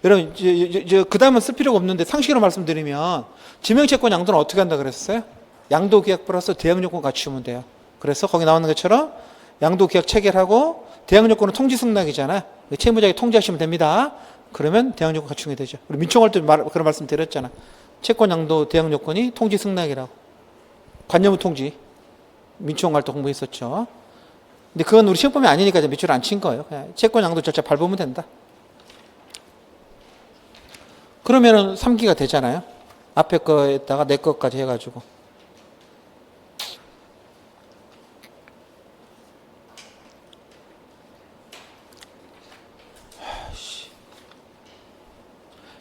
여러분, 그 다음은 쓸 필요가 없는데 상식으로 말씀드리면 지명채권 양도는 어떻게 한다 그랬어요? 양도 계약 플러스 대항 요건 갖추면 돼요. 그래서 거기 나오는 것처럼 양도 계약 체결하고 대항 요건은 통지 승낙이잖아요. 채무자에게 통지하시면 됩니다. 그러면 대항 요건 갖추게 되죠. 우리 민총할 때 그런 말씀 드렸잖아. 채권 양도 대항 요건이 통지 승낙이라고. 관여무 통지. 민총할 때 공부했었죠. 근데 그건 우리 시험범위 아니니까 밑줄 안 친 거예요. 그냥 채권 양도 절차 밟으면 된다. 그러면은 3기가 되잖아요. 앞에 거에다가 내 것까지 해가지고.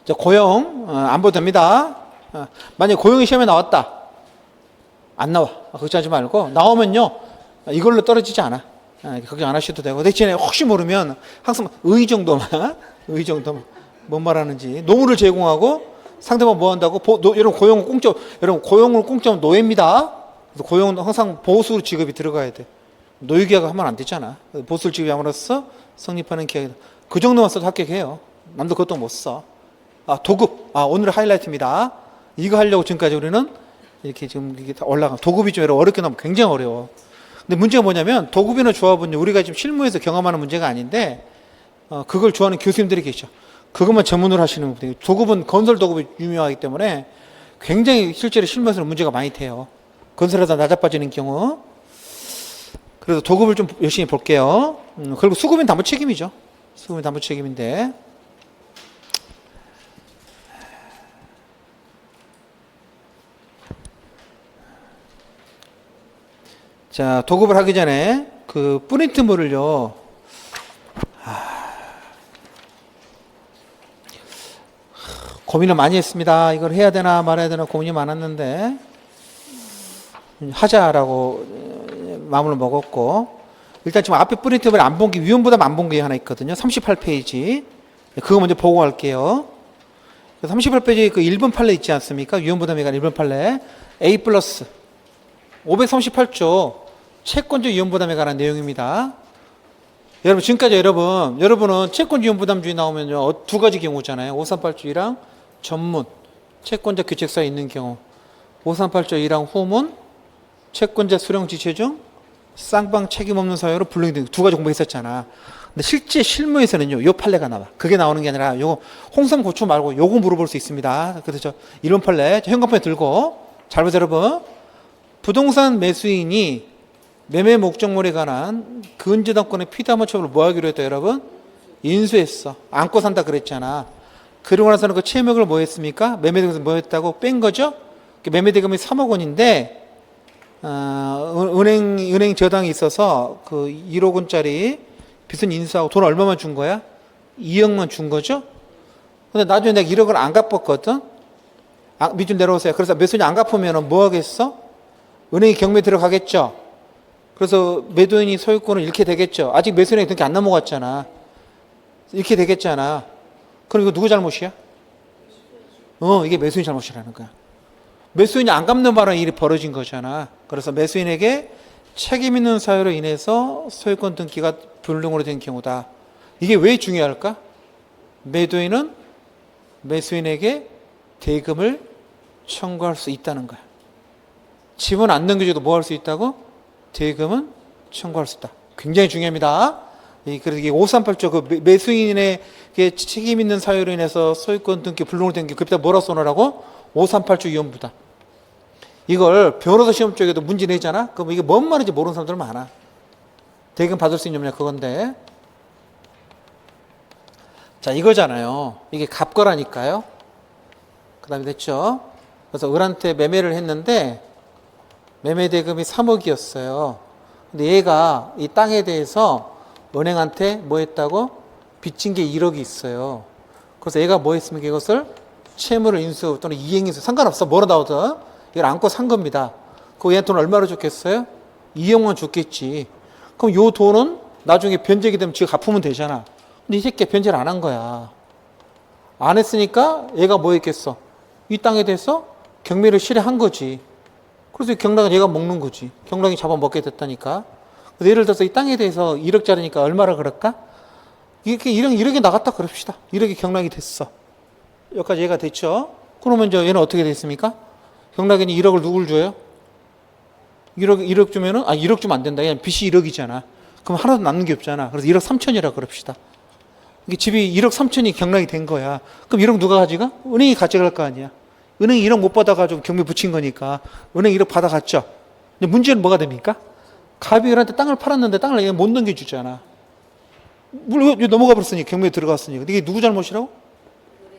자, 고용 안 봐도 됩니다. 만약에 고용이 시험에 나왔다. 안 나와. 걱정하지 말고 나오면요. 이걸로 떨어지지 않아. 걱정 안 하셔도 되고. 대신에 혹시 모르면 항상 의 정도만 뭔 말하는지 노무를 제공하고 상대방 뭐 한다고 여러분 고용은 공짜 여러분 고용을 공짜면 노예입니다. 그래서 고용은 항상 보수 지급이 들어가야 돼. 노예계약을 하면 안 되잖아. 보수 지급함으로써 성립하는 계약이다. 그 정도만 써도 합격해요. 남도 그것도 못 써. 도급. 오늘 하이라이트입니다. 이거 하려고 지금까지 우리는 이렇게 지금 이게 다 올라가. 도급이 좀 어렵게 나오면 굉장히 어려워. 근데 문제가 뭐냐면 도급이나 조합은 우리가 지금 실무에서 경험하는 문제가 아닌데 그걸 좋아하는 교수님들이 계셔. 그것만 전문으로 하시는 분들이. 도급은 건설 도급이 유명하기 때문에 굉장히 실제로 실무에서는 문제가 많이 돼요. 건설하다 낮아빠지는 경우. 그래서 도급을 좀 열심히 볼게요. 그리고 수급인 담보 책임이죠. 수급인 담보 책임인데. 자, 도급을 하기 전에 그 프린트물을요. 고민을 많이 했습니다. 이걸 해야 되나 말아야 되나 고민이 많았는데 하자라고 마음을 먹었고, 일단 지금 앞에 프린트물 안 본 게 위험부담 안 본 게 하나 있거든요. 38페이지. 그거 먼저 보고 갈게요. 38페이지 그 1번 판례 있지 않습니까? 위험부담에 관한 1번 판례. A 플러스 538조 채권적 위험부담에 관한 내용입니다. 여러분 지금까지 여러분은 채권적 위험부담주의 나오면요 두 가지 경우잖아요. 538조1항 전문 채권자 규칙서에 있는 경우, 538조1항 후문 채권자 수령 지체 중 쌍방 책임 없는 사유로 불능이 등 두 가지 공부했었잖아. 근데 실제 실무에서는요 요 판례가 나와. 그게 나오는 게 아니라 요거 홍삼 고추 말고 요거 물어볼 수 있습니다. 그래서 저 이런 판례 현관판에 들고 잘 보세요 여러분. 부동산 매수인이 매매 목적물에 관한 근저당권의 피담한 처분을 뭐 하기로 했다 여러분? 인수했어. 안고 산다 그랬잖아. 그러고 나서는 그 채무액을 뭐 했습니까? 매매대금에서 뭐 했다고 뺀 거죠? 매매대금이 3억 원인데 은행 저당이 있어서 그 1억 원짜리 빚은 인수하고 돈 얼마만 준 거야? 2억만 준 거죠? 근데 나중에 내가 1억을 안 갚았거든? 밑줄 내려오세요. 그래서 매수인이 안 갚으면 뭐 하겠어? 은행이 경매 들어가겠죠? 그래서 매도인이 소유권을 잃게 되겠죠? 아직 매수인에게 그렇게 안 넘어갔잖아. 잃게 되겠잖아. 그럼 이거 누구 잘못이야? 이게 매수인 잘못이라는 거야. 매수인이 안 갚는 바람에 일이 벌어진 거잖아. 그래서 매수인에게 책임 있는 사유로 인해서 소유권 등기가 불능으로 된 경우다. 이게 왜 중요할까? 매도인은 매수인에게 대금을 청구할 수 있다는 거야. 집은 안 넘겨줘도 뭐 할 수 있다고? 대금은 청구할 수 있다. 굉장히 중요합니다. 그래서 이게 538조 그 매수인의 책임 있는 사유로 인해서 소유권 등기 불능으로 된 게 그때 뭐라 써놓으라고? 538조 위험부담. 이걸 변호사 시험 쪽에도 문제 내잖아? 그럼 이게 뭔 말인지 모르는 사람들 많아. 대금 받을 수 있는 냐 그건데. 자, 이거잖아요. 이게 갑거라니까요. 그 다음에 됐죠? 그래서 을한테 매매를 했는데 매매 대금이 3억이었어요. 근데 얘가 이 땅에 대해서 은행한테 뭐 했다고? 빚진 게 1억이 있어요. 그래서 얘가 뭐 했습니까? 이것을 채무를 인수 또는 이행인수 상관없어. 뭐로 나오든 이걸 안고 산 겁니다. 그 얘한테 돈 얼마로 줬겠어요? 2억만 줬겠지. 그럼 요 돈은 나중에 변제가 되면 지가 갚으면 되잖아. 근데 이 새끼가 변제를 안 한 거야. 안 했으니까 얘가 뭐 했겠어? 이 땅에 대해서 경매를 실행한 거지. 그래서 경락은 얘가 먹는 거지. 경락이 잡아먹게 됐다니까. 그래서 예를 들어서 이 땅에 대해서 1억짜리니까 얼마라 그럴까? 이렇게 1억이 나갔다 그럽시다. 1억이 경락이 됐어. 여기까지 얘가 됐죠. 그러면 이제 얘는 어떻게 됐습니까? 경락에는 1억을 누굴 줘요? 1억 주면은, 1억 주면 안 된다. 얘는 빚이 1억이잖아. 그럼 하나도 남는 게 없잖아. 그래서 1억 3천이라 그럽시다. 이게 집이 1억 3천이 경락이 된 거야. 그럼 1억 누가 가져가? 은행이 가져갈 거 아니야. 은행이 1억 못 받아가지고 경매 붙인 거니까 은행 1억 받아갔죠. 근데 문제는 뭐가 됩니까? 갑이 을한테 땅을 팔았는데 땅을 얘가 못 넘겨주잖아. 물론 넘어가 버렸으니 경매에 들어갔으니까. 이게 누구 잘못이라고?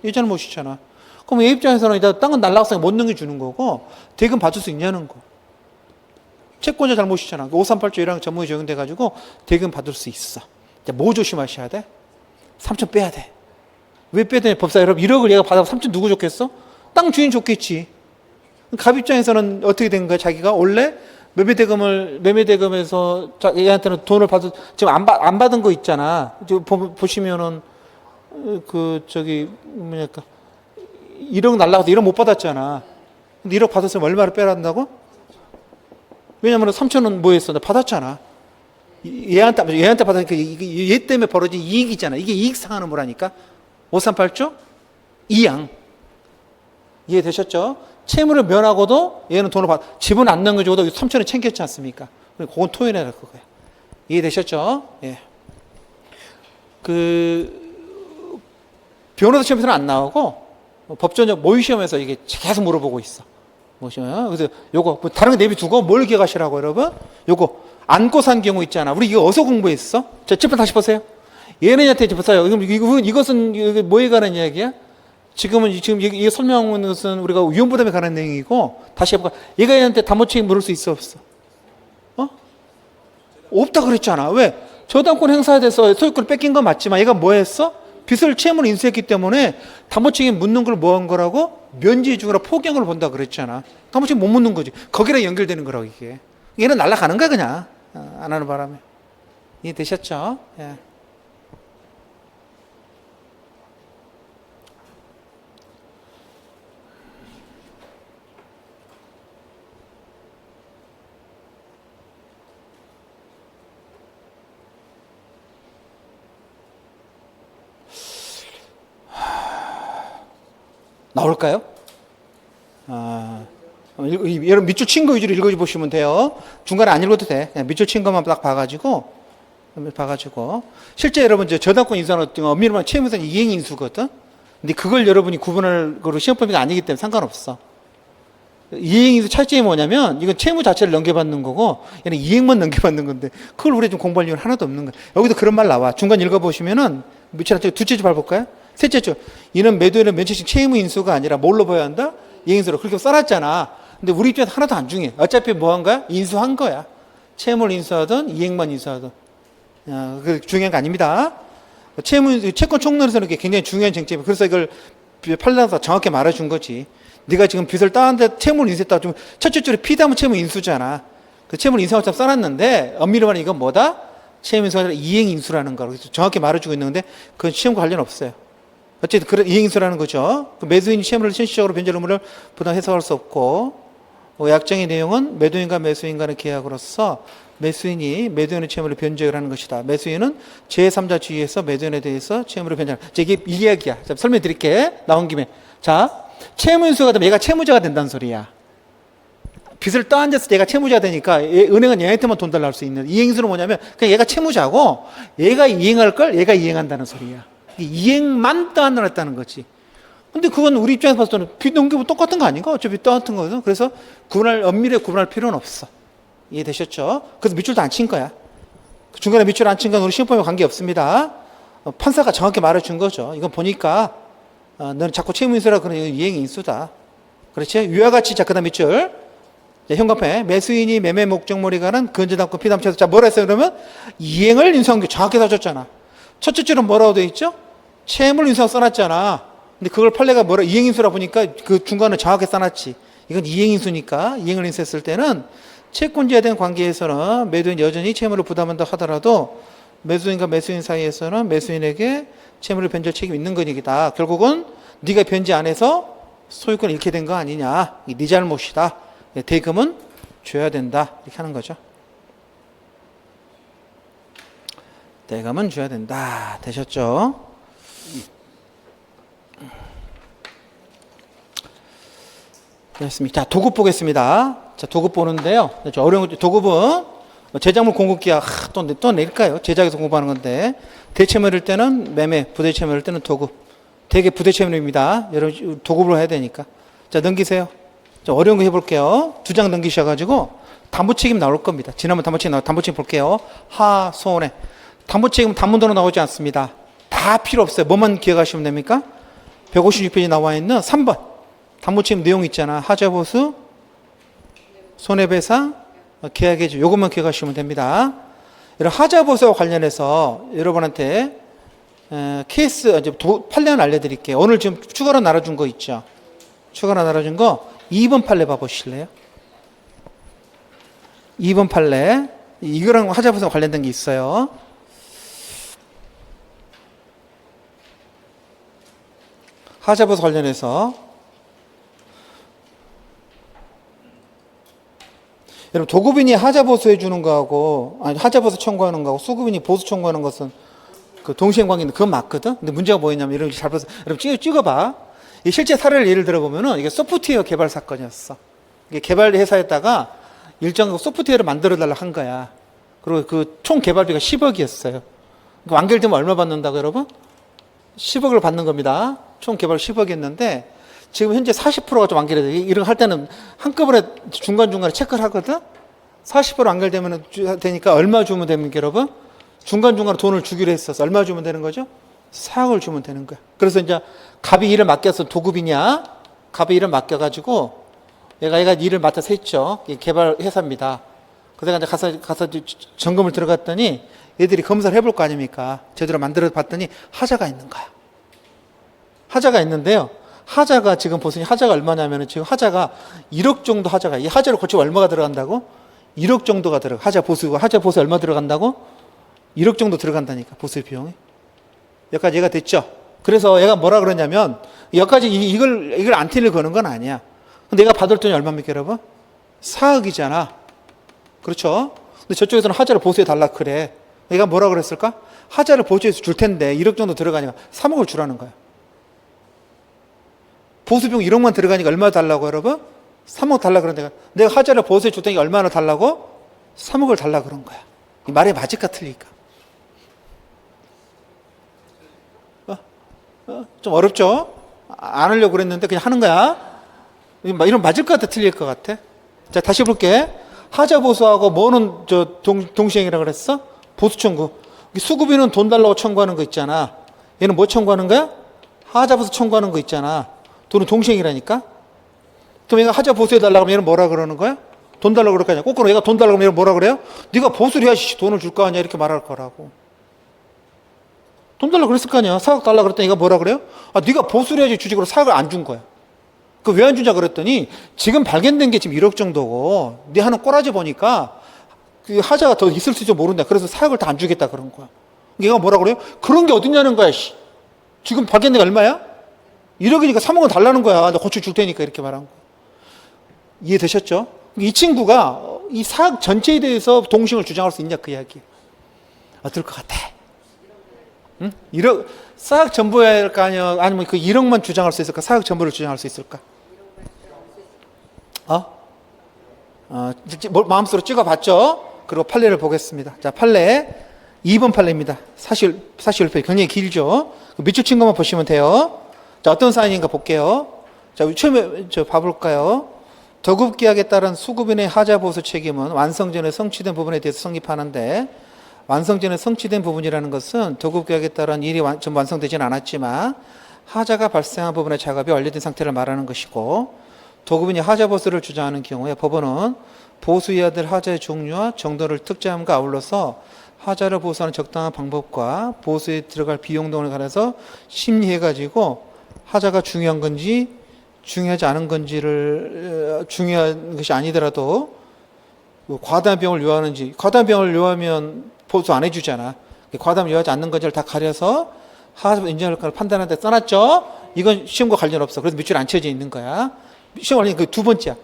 얘 잘못이잖아. 그럼 얘 입장에서는 일단 땅은 날라갔으니까 못 넘겨주는 거고 대금 받을 수 있냐는 거. 채권자 잘못이잖아. 538조 1항 전문이 적용돼가지고 대금 받을 수 있어. 뭐 조심하셔야 돼? 3천 빼야 돼. 왜 빼야 되냐? 법사 여러분 1억을 얘가 받아서 3천 누구 줬겠어? 땅 주인 줬겠지. 갑 입장에서는 어떻게 된 거야? 자기가 원래 매매대금에서 얘한테는 돈을 받을, 지금 안 받은 거 있잖아. 지금 보시면은, 뭐랄까. 1억 날라가서 1억 못 받았잖아. 근데 1억 받았으면 얼마를 빼란다고? 왜냐면 3천원 뭐 했어? 나 받았잖아. 얘한테 받으니까 얘 때문에 벌어진 이익이잖아. 이게 이익 상하는 거라니까. 538조? 2항. 이해되셨죠? 채무를 면하고도 얘는 돈을 집은 안 넘겨주고도 3천원 챙겼지 않습니까? 그건 토해내라 그거야. 이해되셨죠? 예. 변호사 시험에서는 안 나오고 법전적 모의 시험에서 이게 계속 물어보고 있어. 뭐시면 그래서 요거 다른 거 내비두고 뭘 기억하시라고 여러분? 요거 안고 산 경우 있잖아. 우리 이거 어디서 공부했어? 자, 7번 다시 보세요. 얘네한테 보세요. 이것은 뭐에 관한 이야기야? 지금 이 설명은 것은 우리가 위험부담에 관한 내용이고, 다시 해볼까? 얘가 얘한테 담보책임 물을 수 있어, 없어? 없다 그랬잖아. 왜? 저당권 행사에 대해서 소유권을 뺏긴 건 맞지만 얘가 뭐 했어? 빚을 채무로 인수했기 때문에 담보책임 묻는 걸 뭐 한 거라고? 면제 주거나 포경을 본다 그랬잖아. 담보책임 못 묻는 거지. 거기랑 연결되는 거라고 이게. 얘는 날아가는 거야 그냥. 안 하는 바람에. 이해되셨죠? 예. 나올까요? 여러분 밑줄 친 거 위주로 읽어보시면 돼요. 중간에 안 읽어도 돼. 그냥 밑줄 친 것만 딱 봐가지고 실제 여러분 저당권 인수하는 엄밀히 말하면 채무상 이행 인수거든. 근데 그걸 여러분이 구분할 거로 시험 범위가 아니기 때문에 상관없어. 이행 인수 차이점이 뭐냐면 이건 채무 자체를 넘겨받는 거고 얘는 이행만 넘겨받는 건데 그걸 우리 좀 공부할 이유는 하나도 없는 거야. 여기도 그런 말 나와. 중간 읽어보시면은 밑줄 두째 줄 밟을까요? 셋째 줄. 이는 매도에는 면책식 채무 인수가 아니라 뭘로 보여야 한다? 이행인수로. 그렇게 써놨잖아. 근데 우리 입장에서 하나도 안 중요해. 어차피 뭐 한 거야? 인수한 거야. 채무를 인수하든 이행만 인수하든. 그 중요한 거 아닙니다. 채권 총론에서는 이게 굉장히 중요한 쟁점이에요. 그래서 이걸 판례에서 정확히 말해준 거지. 네가 지금 빚을 따는데 채무를 인수했다. 좀 첫째 줄에 피담은 채무 인수잖아. 그 채무를 인수한 것처럼 써놨는데 엄밀히 말하면 이건 뭐다? 채무 인수가 아니라 이행 인수라는 거라고 정확히 말해주고 있는데 그건 시험과 관련 없어요. 어쨌든 그런 이행인수라는 거죠. 매수인이 채무를 현실적으로 변제 의무를 부담 해석할 수 없고, 약정의 내용은 매도인과 매수인 간의 계약으로서 매수인이 매도인의 채무를 변제를 하는 것이다. 매수인은 제3자 주의에서 매도인에 대해서 채무를 변제하는. 이게 이 이야기야. 자, 설명 드릴게. 나온 김에. 자, 채무인수가 되면 얘가 채무자가 된다는 소리야. 빚을 떠안져서 얘가 채무자가 되니까 은행은 얘한테만 돈 달라고 할 수 있는. 이행인수는 뭐냐면 그냥 얘가 채무자고 얘가 이행할 걸 얘가 이행한다는 소리야. 이행만 떠안았다는 거지. 근데 그건 우리 입장에서 봤을 때는 빚 넘기면 똑같은 거 아닌가? 어차피 똑같은 거거든. 그래서 엄밀히 구분할 필요는 없어. 이해되셨죠? 그래서 밑줄도 안 친 거야. 중간에 밑줄 안 친 건 우리 시험법에 관계 없습니다. 판사가 정확히 말해준 거죠. 이건 보니까 너는 자꾸 채무인수라 그러는 이행인수다. 그렇지? 위와 같이 자 그다음 밑줄. 현관패 매수인이 매매 목적물이 가는 근저당권 피담처에서 자 뭐라 했어요? 그러면 이행을 인수한 게 정확히 써줬잖아. 첫째 줄은 뭐라고 돼 있죠? 채무를 인수하고 써놨잖아. 근데 그걸 판례가 이행인수라 보니까 그 중간을 정확히 써놨지. 이건 이행인수니까 이행을 인수했을 때는 채권자에 대한 관계에서는 매도인 여전히 채무를 부담한다 하더라도 매수인과 매수인 사이에서는 매수인에게 채무를 변제할 책임이 있는 거니까 결국은 네가 변제 안 해서 소유권을 잃게 된 거 아니냐. 네 잘못이다. 대금은 줘야 된다. 이렇게 하는 거죠. 대금은 줘야 된다. 되셨죠? 됐습니다. 자, 도급 보겠습니다. 자, 도급 보는데요. 어려운 거, 도급은 제작물 공급기약 또 낼까요? 제작에서 공부하는 건데 대체물일 때는 매매, 부대체물일 때는 도급. 대개 부대체물입니다. 여러분 도급으로 해야 되니까. 자, 넘기세요. 자, 어려운 거 해볼게요. 2장 넘기셔가지고 담보책임 나올 겁니다. 지난번 담보책임 볼게요. 하손해. 담보책임 단문도로 나오지 않습니다. 다 필요 없어요. 뭐만 기억하시면 됩니까? 156페이지 나와 있는 3번. 담보책임 내용 있잖아. 하자보수, 손해배상, 계약해주. 요것만 기억하시면 됩니다. 이런 하자보수와 관련해서 여러분한테 케이스, 이제 판례를 알려드릴게요. 오늘 지금 추가로 나눠준 거 있죠? 추가로 나눠준 거 2번 판례 봐보실래요? 2번 판례. 이거랑 하자보수와 관련된 게 있어요. 하자보수 관련해서 여러분 도급인이 하자보수 해주는 거하고 아니 하자보수 청구하는 거하고 수급인이 보수 청구하는 것은 그 동시행관계인데 그건 맞거든. 근데 문제가 뭐였냐면 이런 잘 봐서 여러분 찍어봐. 이 실제 사례를 예를 들어보면은 이게 소프트웨어 개발 사건이었어. 이게 개발 회사에다가 일정 소프트웨어를 만들어 달라 한 거야. 그리고 그 총 개발비가 10억이었어요. 완결되면 얼마 받는다고 여러분? 10억을 받는 겁니다. 총 개발 10억이었는데 지금 현재 40%가 좀 완결이 돼. 이런 거 할 때는 한꺼번에 중간중간에 체크를 하거든. 40% 완결되면 되니까 얼마 주면 됩니까, 여러분? 중간중간에 돈을 주기로 했었어. 얼마 주면 되는 거죠? 4억을 주면 되는 거야. 그래서 이제 갑이 일을 맡겨서 도급이냐? 갑이 일을 맡겨가지고 얘가 일을 맡아서 했죠. 개발 회사입니다. 그래서 이제 가서 점검을 들어갔더니 얘들이 검사를 해볼 거 아닙니까? 제대로 만들어 봤더니 하자가 있는 거야. 하자가 있는데요. 하자가 지금 보시니 하자가 얼마냐면은 지금 하자가 1억 정도 하자가, 이 하자를 고치고 얼마가 들어간다고? 1억 정도가 들어가. 하자 보수 얼마 들어간다고? 1억 정도 들어간다니까, 보수 비용이. 여기까지 얘가 됐죠? 그래서 얘가 뭐라 그러냐면, 여기까지 이걸 안티를 거는 건 아니야. 근데 얘가 받을 돈이 얼마입니까, 여러분? 4억이잖아. 그렇죠? 근데 저쪽에서는 하자를 보수해 달라 그래. 얘가 뭐라 그랬을까? 하자를 보수해서 줄 텐데 1억 정도 들어가니까 3억을 주라는 거야. 보수비용 1억만 들어가니까 얼마 달라고 여러분? 3억 달라 그러는데 내가 하자를 보수해 줄 테니까 얼마나 달라고? 3억을 달라 그런 거야. 이 말이 맞을까 틀릴까? 좀 어렵죠? 안 하려고 그랬는데 그냥 하는 거야. 이런 맞을 것 같아 틀릴 것 같아? 자 다시 볼게. 하자 보수하고 뭐는 동시행이라고 그랬어? 보수 청구. 수급인은 돈 달라고 청구하는 거 있잖아. 얘는 뭐 청구하는 거야? 하자 보수 청구하는 거 있잖아. 돈은 동시행이라니까? 그럼 얘가 하자 보수해달라고 하면 얘는 뭐라 그러는 거야? 돈 달라고 그럴 거 아니야. 거꾸로 얘가 돈 달라고 하면 얘는 뭐라 그래요? 네가 보수를 해야지 돈을 줄 거 아니야. 이렇게 말할 거라고. 돈 달라고 그랬을 거 아니야. 4억 달라고 그랬더니 얘가 뭐라 그래요? 아, 네가 보수를 해야지 주식으로 4억을 안 준 거야. 그 왜 안 주냐 그랬더니 지금 발견된 게 지금 1억 정도고 네 하는 꼬라지 보니까 그 하자가 더 있을지도 모른다. 그래서 4억을 다 안 주겠다 그런 거야. 얘가 뭐라 그래요? 그런 게 어딨냐는 거야. 지금 발견된 게 얼마야? 1억이니까 3억은 달라는 거야. 나 고쳐 줄 테니까 이렇게 말한 거야. 이해되셨죠? 이 친구가 이 사학 전체에 대해서 동시행을 주장할 수 있냐 그 이야기. 어떨 것 같아? 응? 1억 사학 전부야 할까 아니면 그 1억만 주장할 수 있을까? 사학 전부를 주장할 수 있을까? 마음속으로 찍어봤죠? 그리고 판례를 보겠습니다. 자, 판례 2번 판례입니다. 41페이지 굉장히 길죠? 밑줄 친 것만 보시면 돼요. 자, 어떤 사안인가 볼게요. 자, 처음에 봐볼까요? 더급계약에 따른 수급인의 하자 보수 책임은 완성 전에 성취된 부분에 대해서 성립하는데 완성 전에 성취된 부분이라는 것은 더급계약에 따른 일이 전부 완성되지는 않았지만 하자가 발생한 부분의 작업이 완료된 상태를 말하는 것이고 도급인이 하자 보수를 주장하는 경우에 법원은 보수해야 될 하자의 종류와 정도를 특정함과 아울러서 하자를 보수하는 적당한 방법과 보수에 들어갈 비용 등을 관해서 심리해가지고 하자가 중요한 건지 중요하지 않은 건지를 중요한 것이 아니더라도 과다한 비용을 요하는지 과다한 비용을 요하면 보수 안 해주잖아. 과다한 요하지 않는 건지를 다 가려서 하자 인정 효과를 판단하는 데 써놨죠. 이건 시험과 관련 없어. 그래서 밑줄 안 쳐져 있는 거야. 시험 관련 그 두 번째야.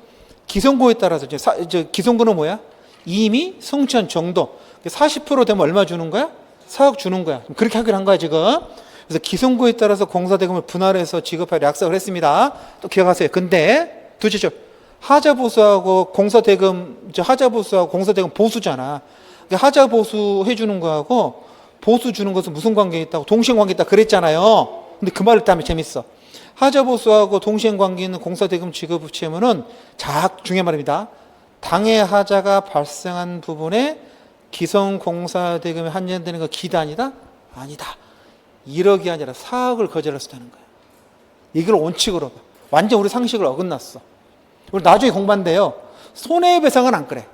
기성고에 따라서 기성고는 뭐야? 이미 성취한 정도. 40% 되면 얼마 주는 거야? 4억 주는 거야. 그렇게 하기로 한 거야 지금. 그래서 기성고에 따라서 공사대금을 분할해서 지급하려 약속을 했습니다. 또 기억하세요. 근데 도대체 하자 보수하고 공사대금 보수잖아. 하자 보수 해주는 거하고 보수 주는 것은 무슨 관계가 있다고? 동시행 관계 있다 그랬잖아요. 근데 그 말을 따면 재밌어. 하자 보수하고 동시행 관계 있는 공사대금 지급 채무는 중요한 말입니다. 당해 하자가 발생한 부분에 기성공사대금이 한정되는 거 기단이다? 아니다. 1억이 아니라 4억을 거절했다는 거예요. 이걸 원칙으로 봐. 완전 우리 상식을 어긋났어. 우리 나중에 공부한대요. 손해배상은 안 그래.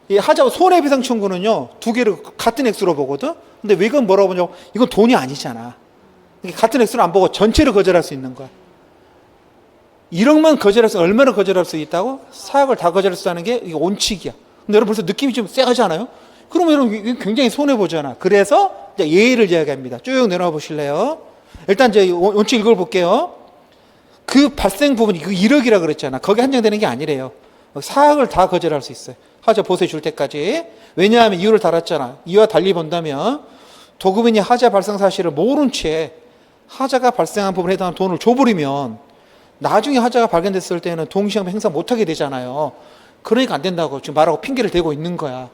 이 하자 손해배상 청구는요, 두 개를 같은 액수로 보거든? 근데 왜 이건 뭐라고 보냐고, 이건 돈이 아니잖아. 같은 액수를 안 보고 전체를 거절할 수 있는 거야. 1억만 거절할 수, 얼마나 거절할 수 있다고? 4억을 다 거절할 수 있다는 게 이게 원칙이야. 근데 여러분 벌써 느낌이 좀 쎄하지 않아요? 그러면 여러분 이게 굉장히 손해보잖아. 그래서 이제 예의를 이야기합니다. 쭉 내려와 보실래요? 일단 이제 원칙 읽어볼게요. 그 발생 부분이 그 1억이라 그랬잖아. 거기 한정되는 게 아니래요. 4억을 다 거절할 수 있어요. 하자 보세 줄 때까지. 왜냐하면 이유를 달았잖아. 이와 달리 본다면 도급인이 하자 발생 사실을 모른 채 하자가 발생한 부분에 해당하는 돈을 줘버리면 나중에 하자가 발견됐을 때는 동시행업 행사 못하게 되잖아요. 그러니까 안 된다고 지금 말하고 핑계를 대고 있는 거야.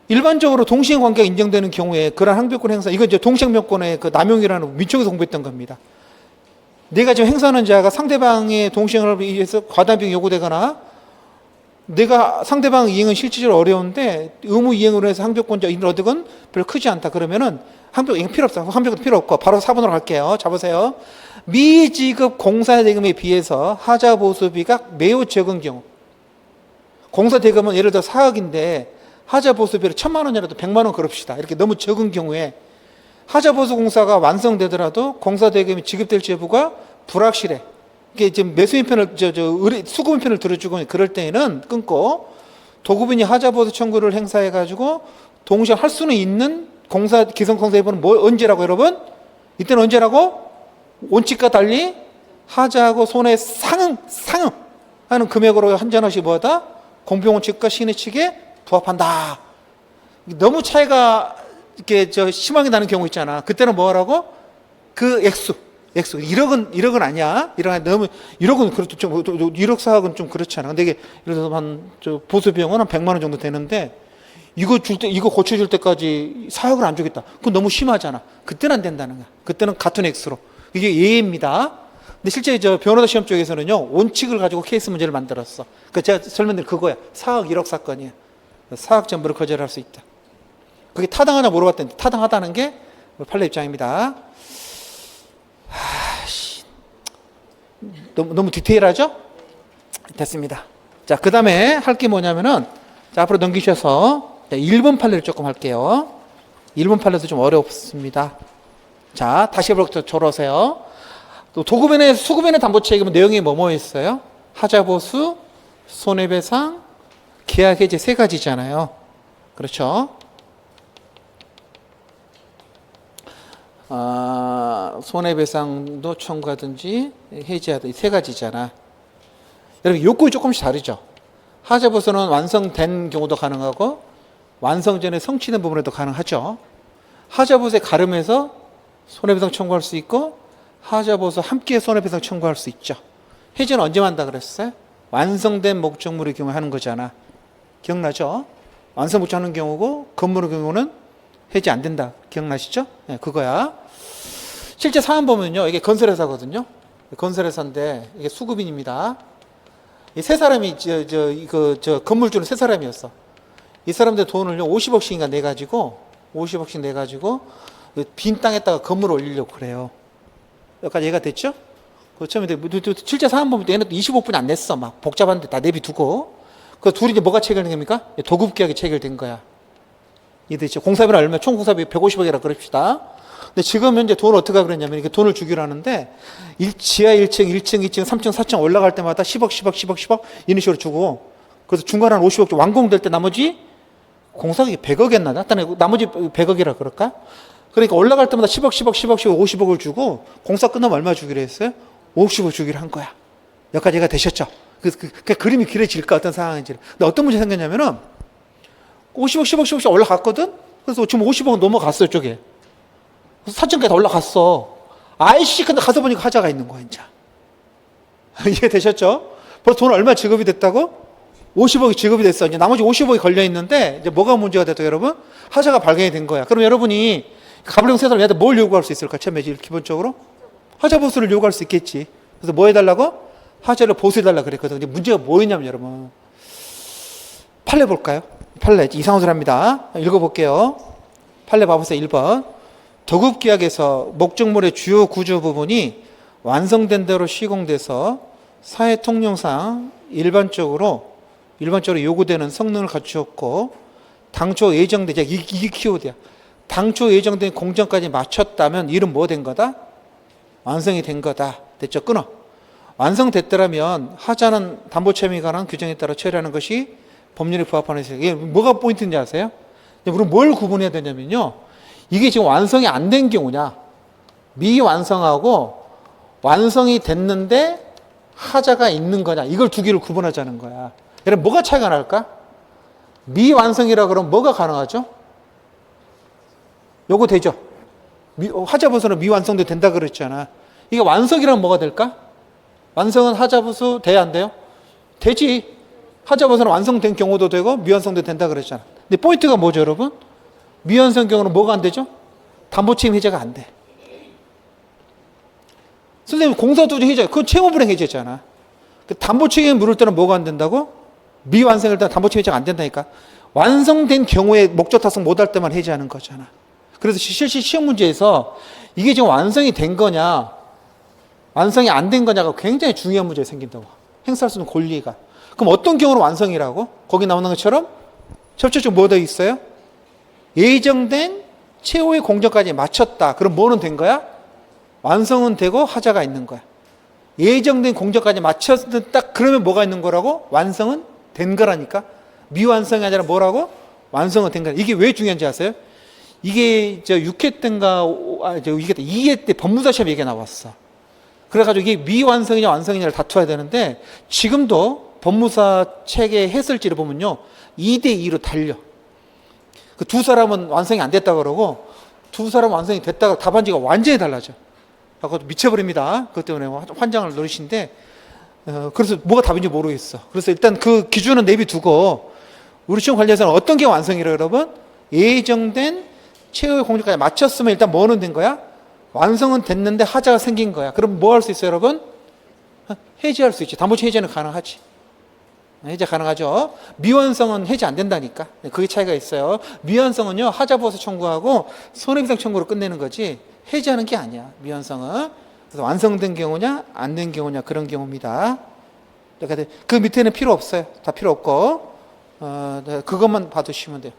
일반적으로 동시행 관계가 인정되는 경우에 그러한 항변권 행사, 이건 이제 동시행변권의 그 남용이라는 민초에서 공부했던 겁니다. 내가 지금 행사하는 자가 상대방의 동시행을 위해서 과다한 비용이 요구되거나 내가 상대방 이행은 실질적으로 어려운데 의무 이행으로 해서 항변권자 이득은 별로 크지 않다. 그러면은 항변 이행 필요 없어. 항변권도 필요 없고 바로 4번으로 갈게요. 잡으세요. 미지급 공사대금에 비해서 하자 보수비가 매우 적은 경우. 공사대금은 예를 들어 4억인데 하자 보수비를 1,000만 원이라도 100만 원 걸읍시다. 이렇게 너무 적은 경우에 하자 보수 공사가 완성되더라도 공사대금이 지급될지 여부가 불확실해. 이게 지금 매수인 편을 수급인 편을 들어주고 그럴 때에는 끊고 도급인이 하자 보수 청구를 행사해 가지고 동시에 할 수는 있는 공사 기성공사 여부는 뭐 언제라고 여러분? 이때는 언제라고? 원칙과 달리 하자하고 손해 상응하는 금액으로 한전없이 뭐다? 공평원칙과 신의칙에 부합한다. 너무 차이가 이렇게 심하게 나는 경우 있잖아. 그때는 뭐라고? 그 액수 1억은 아니야. 1억은 그렇죠. 1억 4억은 좀 그렇잖아. 근데 이게 예를 들어서 보수 비용은 한 100만 원 정도 되는데 이거 고쳐줄 때까지 4억을 안 주겠다. 그건 너무 심하잖아. 그때는 안 된다는 거야. 그때는 같은 액수로. 이게 예입니다. 근데 실제 변호사 시험 쪽에서는요, 원칙을 가지고 케이스 문제를 만들었어. 그러니까 제가 설명드린 그거야. 4억 1억 사건이야. 4억 전부를 거절할 수 있다. 그게 타당하냐 물어봤더니 타당하다는 게 판례 입장입니다. 너무 디테일하죠? 됐습니다. 자, 그 다음에 할 게 뭐냐면은, 자, 앞으로 넘기셔서 1번 판례를 조금 할게요. 1번 판례도 좀 어렵습니다. 자, 다시 해보도록 졸으세요. 또 도급인의 수급인의 담보 책임은 내용이 뭐뭐 있어요? 하자보수, 손해배상, 계약해지 세 가지잖아요. 그렇죠? 손해배상도 청구하든지 해지하든지 세 가지잖아. 여러분 요건이 조금씩 다르죠. 하자보수는 완성된 경우도 가능하고 완성 전에 성취된 부분에도 가능하죠. 하자보수에 가름해서 손해배상 청구할 수 있고 하자보수 함께 손해배상 청구할 수 있죠. 해지는 언제 한다 그랬어요? 완성된 목적물의 경우에 하는 거잖아. 기억나죠? 완성 목적하는 경우고 건물의 경우는 해지 안 된다. 기억나시죠? 네, 그거야. 실제 사안 보면요, 이게 건설회사거든요. 건설회사인데 이게 수급인입니다. 이 세 사람이 건물주는 세 사람이었어. 이 사람들 돈을요 50억씩인가 내가지고 빈 땅에다가 건물을 올리려고 그래요. 여기까지 이해가 됐죠? 그 처음에 실제 사안 보면 얘는 25분이 안 냈어. 막 복잡한데 다 내비두고. 그 둘이 이제 뭐가 체결된 겁니까? 도급계약이 체결된 거야. 이해되죠? 공사비는 얼마? 총 공사비 150억이라 그럽시다. 근데 지금 현재 돈을 어떻게 그랬냐면 이게 돈을 주기로 하는데 지하 1층, 1층, 2층, 3층, 4층 올라갈 때마다 10억 이런 식으로 주고 그래서 중간에 한 50억 완공될 때 나머지 공사비 100억이었나? 나머지 100억이라 그럴까? 그러니까 올라갈 때마다 10억, 50억을 주고 공사 끝나면 얼마 주기로 했어요? 50억 주기로 한 거야. 여기까지 이해가 되셨죠? 그 그림이 길어질까 어떤 상황인지. 근데 어떤 문제 생겼냐면은 50억, 10억 올라갔거든? 그래서 지금 50억은 넘어갔어, 이쪽에. 그래서 4층까지 올라갔어. 아이씨, 근데 가서 보니까 하자가 있는 거야, 이제. 이해되셨죠? 벌써 돈 얼마 지급이 됐다고? 50억이 지급이 됐어. 이제 나머지 50억이 걸려있는데, 이제 뭐가 문제가 됐다, 여러분? 하자가 발견이 된 거야. 그럼 여러분이 가불령 세 사람 얘한테 뭘 요구할 수 있을까, 처음에 기본적으로? 하자 보수를 요구할 수 있겠지. 그래서 뭐 해달라고? 하자를 보수해달라 그랬거든. 근데 문제가 뭐였냐면, 여러분. 판례 볼까요? 판례 이상한 소리 합니다. 읽어볼게요. 판례 봐보세요. 1번. 도급계약에서 목적물의 주요 구조 부분이 완성된 대로 시공돼서 사회 통용상 일반적으로 요구되는 성능을 갖추었고 당초 예정된 이게 키워드야. 당초 예정된 공정까지 맞췄다면 이름 뭐 된 거다? 완성이 된 거다. 됐죠? 끊어. 완성됐더라면 하자는 담보체험에 관한 규정에 따라 처리하는 것이 법률에 부합하는 것이에요. 이게 뭐가 포인트인지 아세요? 우리는 뭘 구분해야 되냐면요. 이게 지금 완성이 안 된 경우냐, 미완성하고 완성이 됐는데 하자가 있는 거냐, 이걸 두 개를 구분하자는 거야. 여러분, 뭐가 차이가 날까? 미완성이라 그러면 뭐가 가능하죠? 요거 되죠? 하자보수는 미완성도 된다 그랬잖아. 이게 완성이라면 뭐가 될까? 완성은 하자보수 돼야 안 돼요? 되지. 하자보수는 완성된 경우도 되고 미완성도 된다 그랬잖아. 근데 포인트가 뭐죠, 여러분? 미완성 경우는 뭐가 안 되죠? 담보책임 해제가 안 돼. 선생님, 공사도중 해제, 그건 채무불이행 해제잖아. 담보책임 물을 때는 뭐가 안 된다고? 미완성일 때는 담보책임 해제가 안 된다니까. 완성된 경우에 목적 달성 못할 때만 해제하는 거잖아. 그래서 실시 시험 문제에서 이게 지금 완성이 된 거냐, 완성이 안 된 거냐가 굉장히 중요한 문제가 생긴다고. 행사할 수 있는 권리가. 그럼 어떤 경우로 완성이라고? 거기 나오는 것처럼 접촉적 뭐 더 있어요? 예정된 최후의 공정까지 맞췄다. 그럼 뭐는 된 거야? 완성은 되고 하자가 있는 거야. 예정된 공정까지 맞췄다. 그러면 뭐가 있는 거라고? 완성은 된 거라니까. 미완성이 아니라 뭐라고? 완성은 된 거야. 이게 왜 중요한지 아세요? 이게 6회 때인가 2회 때 법무사 시험 얘기가 나왔어. 그래가지고 이게 미완성이냐 완성이냐를 다투어야 되는데 지금도 법무사 책의 해설지를 보면요 2대2로 달려. 그 두 사람은 완성이 안 됐다 그러고 두 사람 완성이 됐다가 답안지가 완전히 달라져. 그거 미쳐버립니다. 그것 때문에 환장을 노리신데 그래서 뭐가 답인지 모르겠어. 그래서 일단 그 기준은 내비두고 우리 시험 관련해서는 어떤 게 완성이래요, 여러분? 예정된 최후의 공정까지 맞췄으면 일단 뭐는 된 거야? 완성은 됐는데 하자가 생긴 거야. 그럼 뭐 할 수 있어요, 여러분? 해지할 수 있지. 담보채 해제는 가능하지. 해제 가능하죠. 미완성은 해제 안 된다니까. 그게 차이가 있어요. 미완성은요, 하자보수 청구하고 손해배상 청구로 끝내는 거지 해제하는 게 아니야, 미완성은. 그래서 완성된 경우냐, 안 된 경우냐, 그런 경우입니다. 그러니까 그 밑에는 필요 없어요. 다 필요 없고, 그것만 봐두시면 돼요.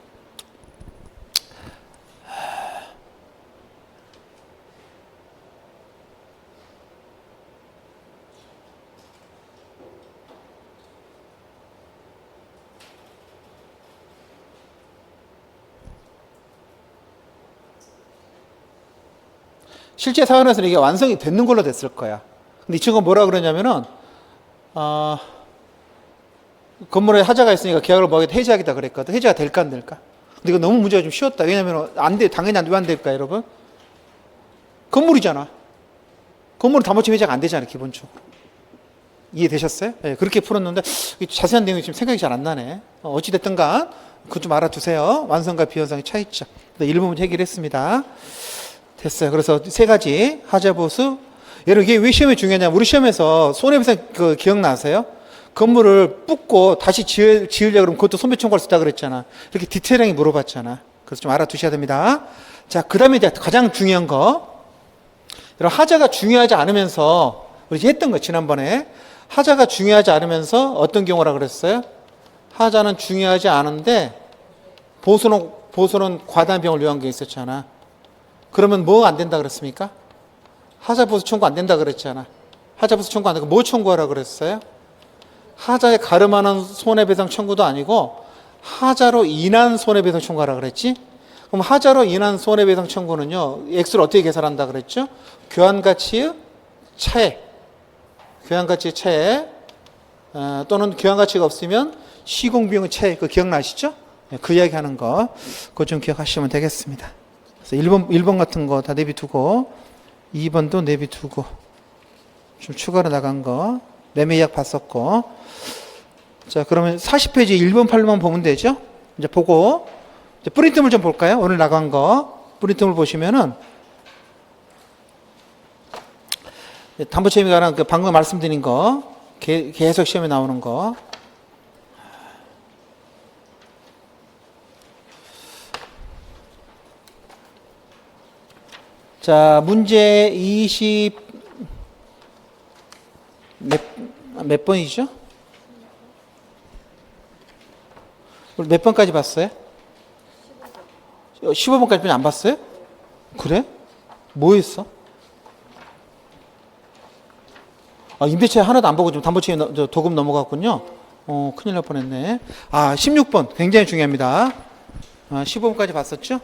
실제 사안에서는 이게 완성이 되는 걸로 됐을 거야. 근데 이 친구가 뭐라 그러냐면은, 건물에 하자가 있으니까 계약을 뭐 해지하겠다 그랬거든. 해지가 될까 안 될까? 근데 이거 너무 문제가 좀 쉬웠다. 왜냐면 안 돼. 당연히 안 돼. 왜 안 될까, 여러분? 건물이잖아. 건물은 담보채무 해제가 안 되잖아, 기본적으로. 이해되셨어요? 네, 그렇게 풀었는데 자세한 내용이 지금 생각이 잘 안 나네. 어찌됐든 간 그거 좀 알아두세요. 완성과 비완성의 차이점. 일부 문제 해결했습니다. 됐어요. 그래서 세 가지 하자보수. 여러분 이게 왜 시험에 중요하냐면 우리 시험에서 손해배상 그 기억나세요? 건물을 뿌고 다시 지으려고 그러면 그것도 손배 청구할 수 있다 그랬잖아. 이렇게 디테일하게 물어봤잖아. 그래서 좀 알아두셔야 됩니다. 자, 그 다음에 이제 가장 중요한 거. 여러분 하자가 중요하지 않으면서 우리 이제 했던 거 지난번에 하자가 중요하지 않으면서 어떤 경우라 그랬어요? 하자는 중요하지 않은데 보수는 과다한 비용을 요한 게 있었잖아. 그러면 뭐 안 된다 그랬습니까? 하자보수 청구 안 된다 그랬잖아. 하자보수 청구 안 되고 뭐 청구하라 그랬어요? 하자에 가름하는 손해배상 청구도 아니고 하자로 인한 손해배상 청구하라 그랬지? 그럼 하자로 인한 손해배상 청구는요, 액수를 어떻게 계산한다 그랬죠? 교환가치의 차액. 교환가치의 차액. 또는 교환가치가 없으면 시공비용의 차액. 그거 기억나시죠? 그 이야기 하는 거. 그거 좀 기억하시면 되겠습니다. 그래서 1번 같은 거 다 내비두고 2번도 내비두고 좀 추가로 나간 거 매매계약 봤었고. 자, 그러면 40페이지 1번 8번 보면 되죠? 이제 보고 이제 프린트물 좀 볼까요? 오늘 나간 거 프린트물 보시면은 담보채무에 관한 그 방금 말씀드린 거 계속 시험에 나오는 거 자, 문제 20, 몇 번이죠? 우리 몇 번까지 봤어요? 15번까지 안 봤어요? 그래? 뭐 했어? 임대차 하나도 안 보고 지금 담보채 도금 넘어갔군요. 큰일 날 뻔했네. 16번 굉장히 중요합니다. 15번까지 봤었죠?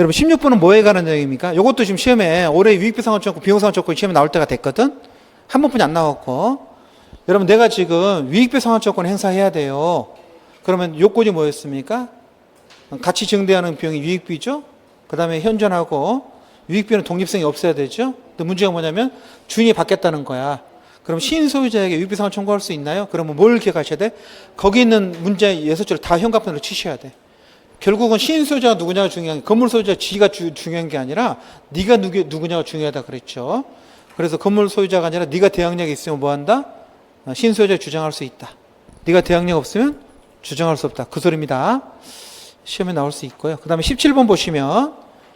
여러분 16번은 뭐에 관한 내용입니까? 이것도 지금 시험에 올해 유익비상환청구 비용상환청구 시험에 나올 때가 됐거든. 한 번뿐이 안 나왔고. 여러분 내가 지금 유익비상환청권 행사해야 돼요. 그러면 요건이 뭐였습니까? 같이 증대하는 비용이 유익비죠. 그 다음에 현존하고 유익비는 독립성이 없어야 되죠. 근데 문제가 뭐냐면 주인이 바뀌었다는 거야. 그럼 신소유자에게 유익비상환 청구할 수 있나요? 그러면 뭘 기억하셔야 돼? 거기 있는 문제 6줄을 다 현관편으로 치셔야 돼. 결국은 신소유자가 누구냐가 중요한 게 건물 소유자 지가 중요한 게 아니라 네가 누구냐가 중요하다 그랬죠. 그래서 건물 소유자가 아니라 네가 대항력이 있으면 뭐 한다? 신소유자 주장할 수 있다. 네가 대항력 없으면 주장할 수 없다. 그 소리입니다. 시험에 나올 수 있고요. 그 다음에 17번 보시면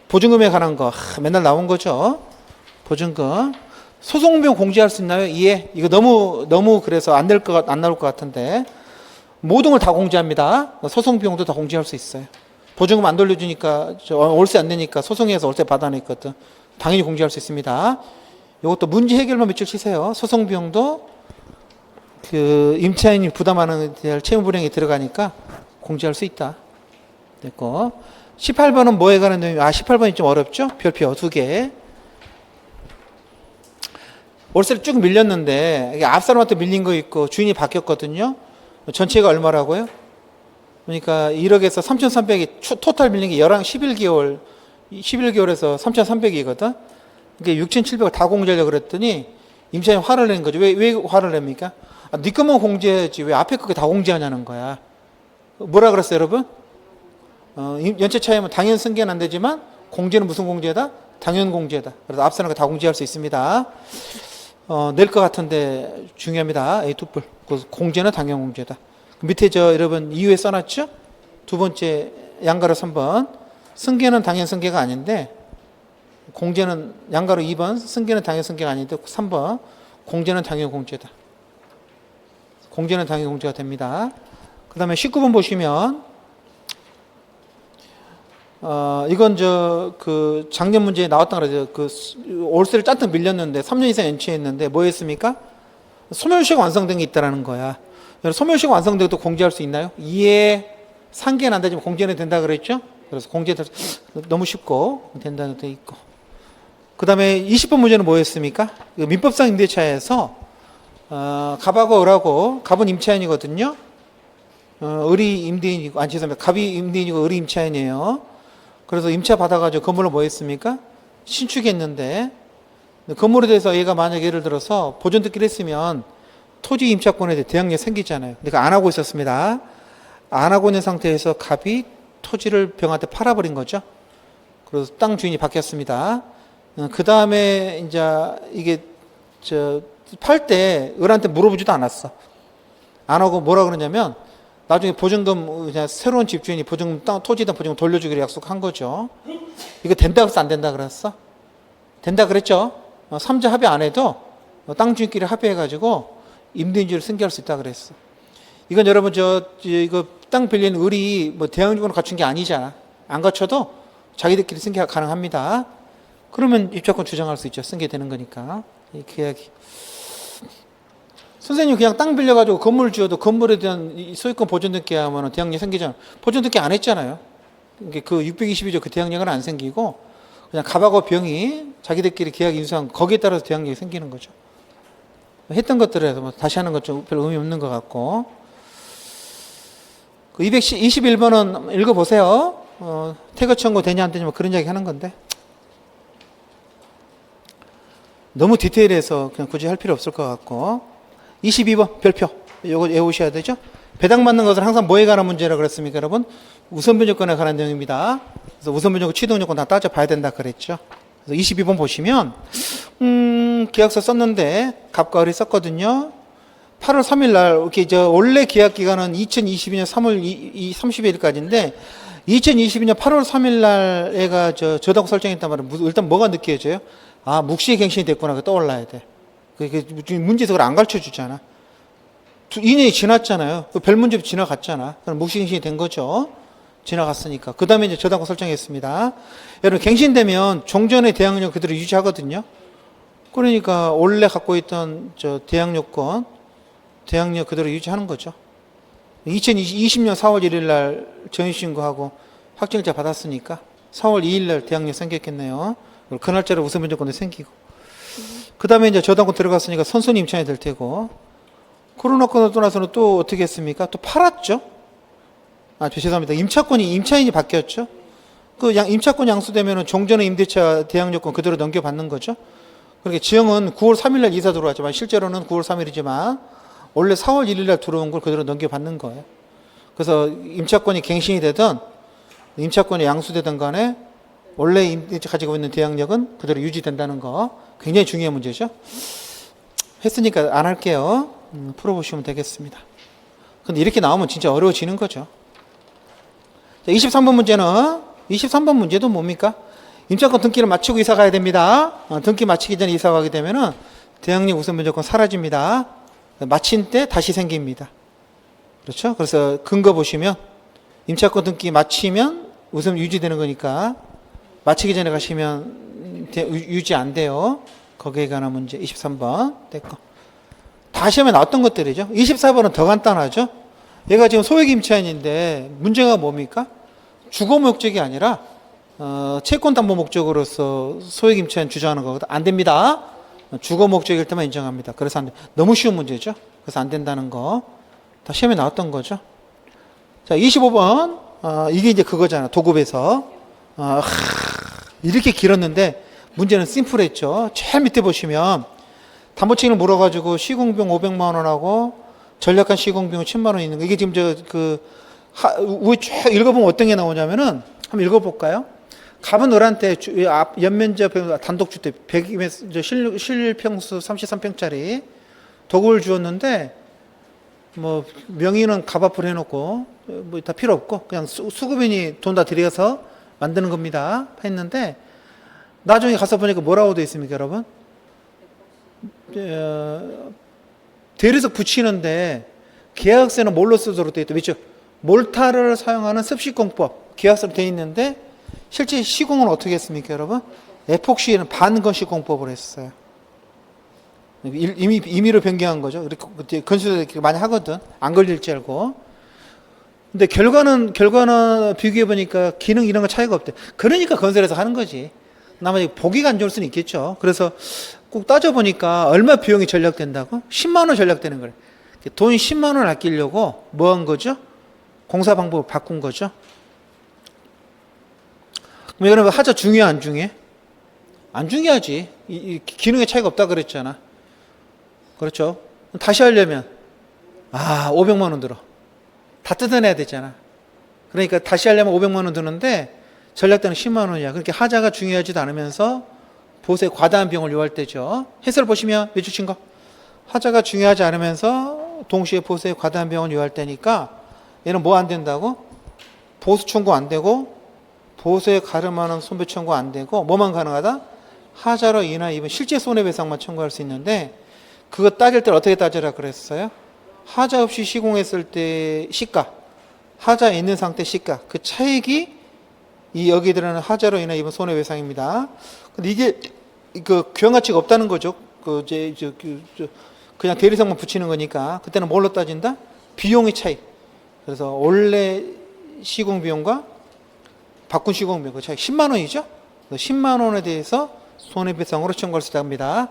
보증금에 관한 거 맨날 나온 거죠. 보증금. 소송비용 공제할 수 있나요? 예. 이거 너무 그래서 안 나올 것 같은데 모든 걸 다 공제합니다. 소송비용도 다 공제할 수 있어요. 보증금 안 돌려주니까 월세 안 내니까 소송해서 월세 받아냈거든. 당연히 공제할 수 있습니다. 이것도 문제 해결만 며칠 치세요. 소송비용도 그 임차인이 부담하는 채무 불이행이 들어가니까 공제할 수 있다. 됐고 18번은 뭐에 관한 내용이 18번이 좀 어렵죠? 별표 2개. 월세를 쭉 밀렸는데 이게 앞 사람한테 밀린 거 있고 주인이 바뀌었거든요. 전체가 얼마라고요? 그러니까 1억에서 3,300이 토탈 밀린 게 11개월에서 3,300이거든. 그러니까 6,700을 다 공제하려고 그랬더니 임차인이 화를 낸 거죠. 왜 화를 냅니까? 네 것만 공제해야지 왜 앞에 그게 다 공제하냐는 거야. 뭐라 그랬어요, 여러분? 연체 차이면 당연 승계는 안 되지만 공제는 무슨 공제다? 당연 공제다. 그래서 앞서는 거 다 공제할 수 있습니다. 낼 것 같은데 중요합니다. A 투뿔. 공제는 당연 공제다. 밑에 여러분 이유에 써놨죠? 두 번째 양가로 3번. 승계는 당연 승계가 아닌데 공제는 양가로 2번. 승계는 당연 승계가 아닌데 3번. 공제는 당연 공제다. 공제는 당연 공제가 됩니다. 그 다음에 19번 보시면 이건 그 작년 문제에 나왔던 거죠. 그 월세를 잔뜩 밀렸는데 3년 이상 연체했는데 뭐 했습니까? 소멸시효가 완성된 게 있다라는 거야. 소멸시효가 완성되고 공제할 수 있나요? 이해 상계는 안 되지만 공제는 된다 그랬죠? 그래서 공제 너무 쉽고 된다는 데 있고. 그 다음에 20번 문제는 뭐였습니까? 민법상 임대차에서 갑하고 을하고 갑은 임차인이거든요. 을이 임대인이고 죄송합니다. 갑이 임대인이고 을이 임차인이에요. 그래서 임차 받아가지고 건물로 뭐 했습니까? 신축했는데 건물에 대해서 얘가 만약 예를 들어서 보존 듣기를 했으면 토지 임차권에 대해 대항력 생기잖아요. 그러니까 안 하고 있었습니다. 안 하고 있는 상태에서 갑이 토지를 병한테 팔아버린 거죠. 그래서 땅 주인이 바뀌었습니다. 그 다음에 이제 이게 팔 때 을한테 물어보지도 않았어. 안 하고 뭐라 그러냐면 나중에 보증금 그냥 새로운 집주인이 보증금 토지에다 보증금 돌려주기로 약속한 거죠. 이거 된다 그랬어 안 된다 그랬어? 된다 그랬죠. 3자 합의 안 해도 땅 주인끼리 합의해가지고 임대인주를 승계할 수 있다 그랬어. 이건 여러분 이거 땅 빌린 을이 뭐 대항력으로 갖춘 게 아니잖아. 안 갖춰도 자기들끼리 승계가 가능합니다. 그러면 입주권 주장할 수 있죠. 승계되는 거니까. 이 계약이. 선생님 그냥 땅 빌려가지고 건물 지어도 건물에 대한 소유권 보존 등기 하면 대항력 생기잖아요. 보존 등기 안 했잖아요. 그 622조 그 대항력은 안 생기고 그냥 갑하고 병이 자기들끼리 계약 인수한 거기에 따라서 대항력이 생기는 거죠. 했던 것들에서 뭐 다시 하는 것 좀 별 의미 없는 것 같고. 그 221번은 읽어보세요. 퇴거 청구 되냐 안 되냐 뭐 그런 이야기 하는 건데 너무 디테일해서 그냥 굳이 할 필요 없을 것 같고. 22번 별표 이거 외우셔야 되죠. 배당받는 것은 항상 뭐에 관한 문제라고 그랬습니까 여러분? 우선변조건에 관한 내용입니다. 그래서 우선변조건 취득요건 다 따져봐야 된다 그랬죠. 그래서 22번 보시면 계약서 썼는데 갑과 을이 썼거든요. 8월 3일 날 이렇게 원래 계약 기간은 2022년 3월 30일까지인데 2022년 8월 3일 날 애가 저당 설정했단 말이에요. 일단 뭐가 느껴져요? 아, 묵시의 갱신이 됐구나. 떠올라야 돼. 그게 문제에서 그걸 안 가르쳐 주잖아. 2년이 지났잖아요. 별 문제 지나갔잖아. 그럼 묵시 갱신이 된 거죠. 지나갔으니까. 그 다음에 이제 저당권 설정했습니다. 여러분, 갱신되면 종전의 대항력 그대로 유지하거든요. 그러니까 원래 갖고 있던 대항력권, 대항력 그대로 유지하는 거죠. 2020년 4월 1일 날 정인신고하고 확정일자 받았으니까 4월 2일 날 대항력 생겼겠네요. 그 날짜로 우선변제권도 생기고. 그 다음에 이제 저당권 들어갔으니까 선순위 임차인이 될 테고. 코로나권을 떠나서는 또 어떻게 했습니까? 또 팔았죠. 죄송합니다. 임차인이 바뀌었죠. 임차권 양수되면은 종전의 임대차 대항력권 그대로 넘겨받는 거죠. 그러니까 지형은 9월 3일 날 이사 들어왔지만 실제로는 9월 3일이지만 원래 4월 1일 날 들어온 걸 그대로 넘겨받는 거예요. 그래서 임차권이 갱신이 되든 임차권이 양수되든 간에 원래 임대차 가지고 있는 대항력은 그대로 유지된다는 거 굉장히 중요한 문제죠. 했으니까 안 할게요. 풀어보시면 되겠습니다. 근데 이렇게 나오면 진짜 어려워지는 거죠. 자, 23번 문제도 뭡니까? 임차권 등기를 마치고 이사 가야 됩니다. 등기 마치기 전에 이사 가게 되면은 대항력 우선변제권 사라집니다. 마친 때 다시 생깁니다. 그렇죠? 그래서 근거 보시면 임차권 등기 마치면 우선 유지되는 거니까 마치기 전에 가시면 유지 안 돼요. 거기에 관한 문제 23번 됐고. 다시 하면 나왔던 것들이죠. 24번은 더 간단하죠. 얘가 지금 소액 임차인인데 문제가 뭡니까? 주거 목적이 아니라 채권 담보 목적으로서 소액 임차인 주장하는 거거든. 안 됩니다. 주거 목적일 때만 인정합니다. 그래서 안 돼. 너무 쉬운 문제죠. 그래서 안 된다는 거. 다 시험에 나왔던 거죠. 자, 25번. 이게 이제 그거잖아. 도급에서. 이렇게 길었는데 문제는 심플했죠. 제일 밑에 보시면 담보책임을 물어가지고 시공비용 500만 원하고 전략한 시공비용 1000만 원 있는 거. 이게 지금 위에 쭉 읽어보면 어떤 게 나오냐면은 한번 읽어볼까요? 갑은 을한테 연면적 단독주택 100m 실평수 33평짜리 도급을 주었는데 뭐 명의는 갑 앞으로 해놓고 뭐 다 필요 없고 그냥 수급인이 돈 다 들여서 만드는 겁니다. 했는데 나중에 가서 보니까 뭐라고 되어 있습니까, 여러분? 대리석 붙이는데 계약서는 뭘로 쓰도록 되어 있다. 그렇죠? 몰타를 사용하는 습식공법 계약서로 되어 있는데 실제 시공은 어떻게 했습니까, 여러분? 에폭시는 반건식공법을 했어요. 임의로 변경한 거죠. 이렇게 건설에 이렇게 많이 하거든. 안 걸릴지 알고. 근데 결과는 비교해 보니까 기능 이런 거 차이가 없대. 그러니까 건설에서 하는 거지. 나머지 보기가 안 좋을 수는 있겠죠. 그래서 꼭 따져보니까 얼마 비용이 절약된다고? 10만 원 절약되는 거래. 돈 10만 원 아끼려고 뭐 한 거죠? 공사 방법을 바꾼 거죠. 그럼 여러분 하자 중요해 안 중요해? 안 중요하지. 이 기능에 차이가 없다 그랬잖아. 그렇죠? 다시 하려면 500만 원 들어. 다 뜯어내야 되잖아. 그러니까 다시 하려면 500만 원 드는데 전략대는 10만 원이야. 그렇게 하자가 중요하지도 않으면서 보수의 과다한 비용을 요할 때죠. 해설 보시면 몇 주신 거? 하자가 중요하지 않으면서 동시에 보수의 과다한 비용을 요할 때니까 얘는 뭐 안 된다고? 보수 청구 안 되고 보수에 가름하는 손배 청구 안 되고 뭐만 가능하다? 하자로 인한 입은 실제 손해배상만 청구할 수 있는데 그거 따질 때 어떻게 따지라 그랬어요? 하자 없이 시공했을 때 시가, 하자 있는 상태 시가, 그 차익이 여기 들어가는 하자로 인한 입은 손해배상입니다. 근데 이게 교환가치가 없다는 거죠. 그냥 대리석만 붙이는 거니까 그때는 뭘로 따진다? 비용의 차이. 그래서 원래 시공 비용과 바꾼 시공 비용 그 차이 10만 원이죠. 10만 원에 대해서 손해배상으로 청구할 수 있답니다.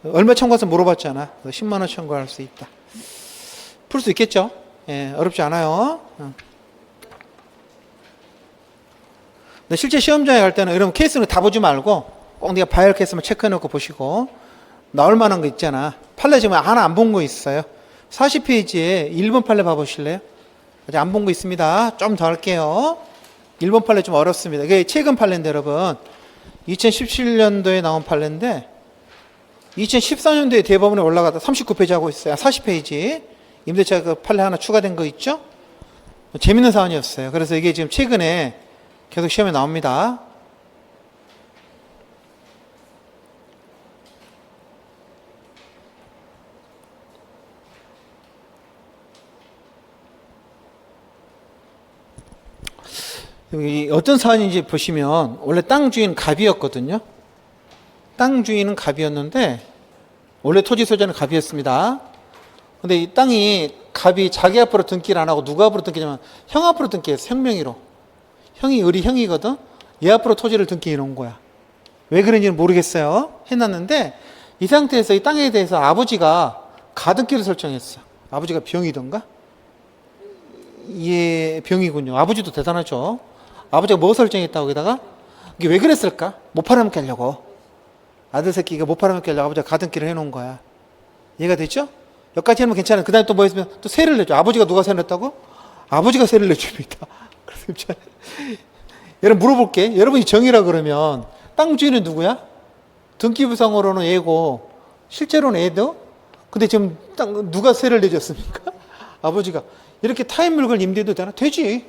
얼마 청구해서 물어봤잖아. 10만 원 청구할 수 있다. 풀 수 있겠죠? 예, 어렵지 않아요. 근데 실제 시험장에 갈 때는 이런 케이스는 다 보지 말고 꼭 네가 봐야 할 케이스만 체크해놓고 보시고 나올 만한 거 있잖아. 판례 지금 하나 안 본 거 있어요. 40페이지에 1번 판례 봐보실래요? 아직 안 본 거 있습니다. 좀 더 할게요. 1번 판례 좀 어렵습니다. 이게 최근 판례인데 여러분 2017년도에 나온 판례인데 2014년도에 대법원에 올라가다 39페이지 하고 있어요. 40페이지 임대차 그 판례 하나 추가된 거 있죠? 재밌는 사안이었어요. 그래서 이게 지금 최근에 계속 시험에 나옵니다. 여기 어떤 사안인지 보시면 원래 땅 주인 갑이었거든요. 땅 주인은 갑이었는데 원래 토지 소유자는 갑이었습니다. 근데 이 땅이 갑이 자기 앞으로 등기를 안 하고 누가 앞으로 등기냐면 형 앞으로 등기했어. 형 명의로. 형이 을이 형이거든. 얘 앞으로 토지를 등기해 놓은 거야. 왜 그런지는 모르겠어요. 해놨는데 이 상태에서 이 땅에 대해서 아버지가 가등기를 설정했어. 아버지가 병이던가? 예, 병이군요. 아버지도 대단하죠. 아버지가 뭐 설정했다고 거기다가? 이게 왜 그랬을까? 못 팔아먹게 하려고. 아들 새끼가 못 팔아먹게 하려고 아버지가 가등기를 해놓은 거야. 이해가 됐죠? 여기까지 하면 괜찮아요. 그 다음에 또 뭐 했으면 또 세를 내죠. 아버지가 누가 세를 냈다고? 아버지가 세를 내줍니다. 그래서 여러분 물어볼게. 여러분이 정이라 그러면 땅 주인은 누구야? 등기부상으로는 얘고 실제로는 얘도? 근데 지금 누가 세를 내줬습니까? 아버지가. 이렇게 타인 물건 임대도 되나? 되지.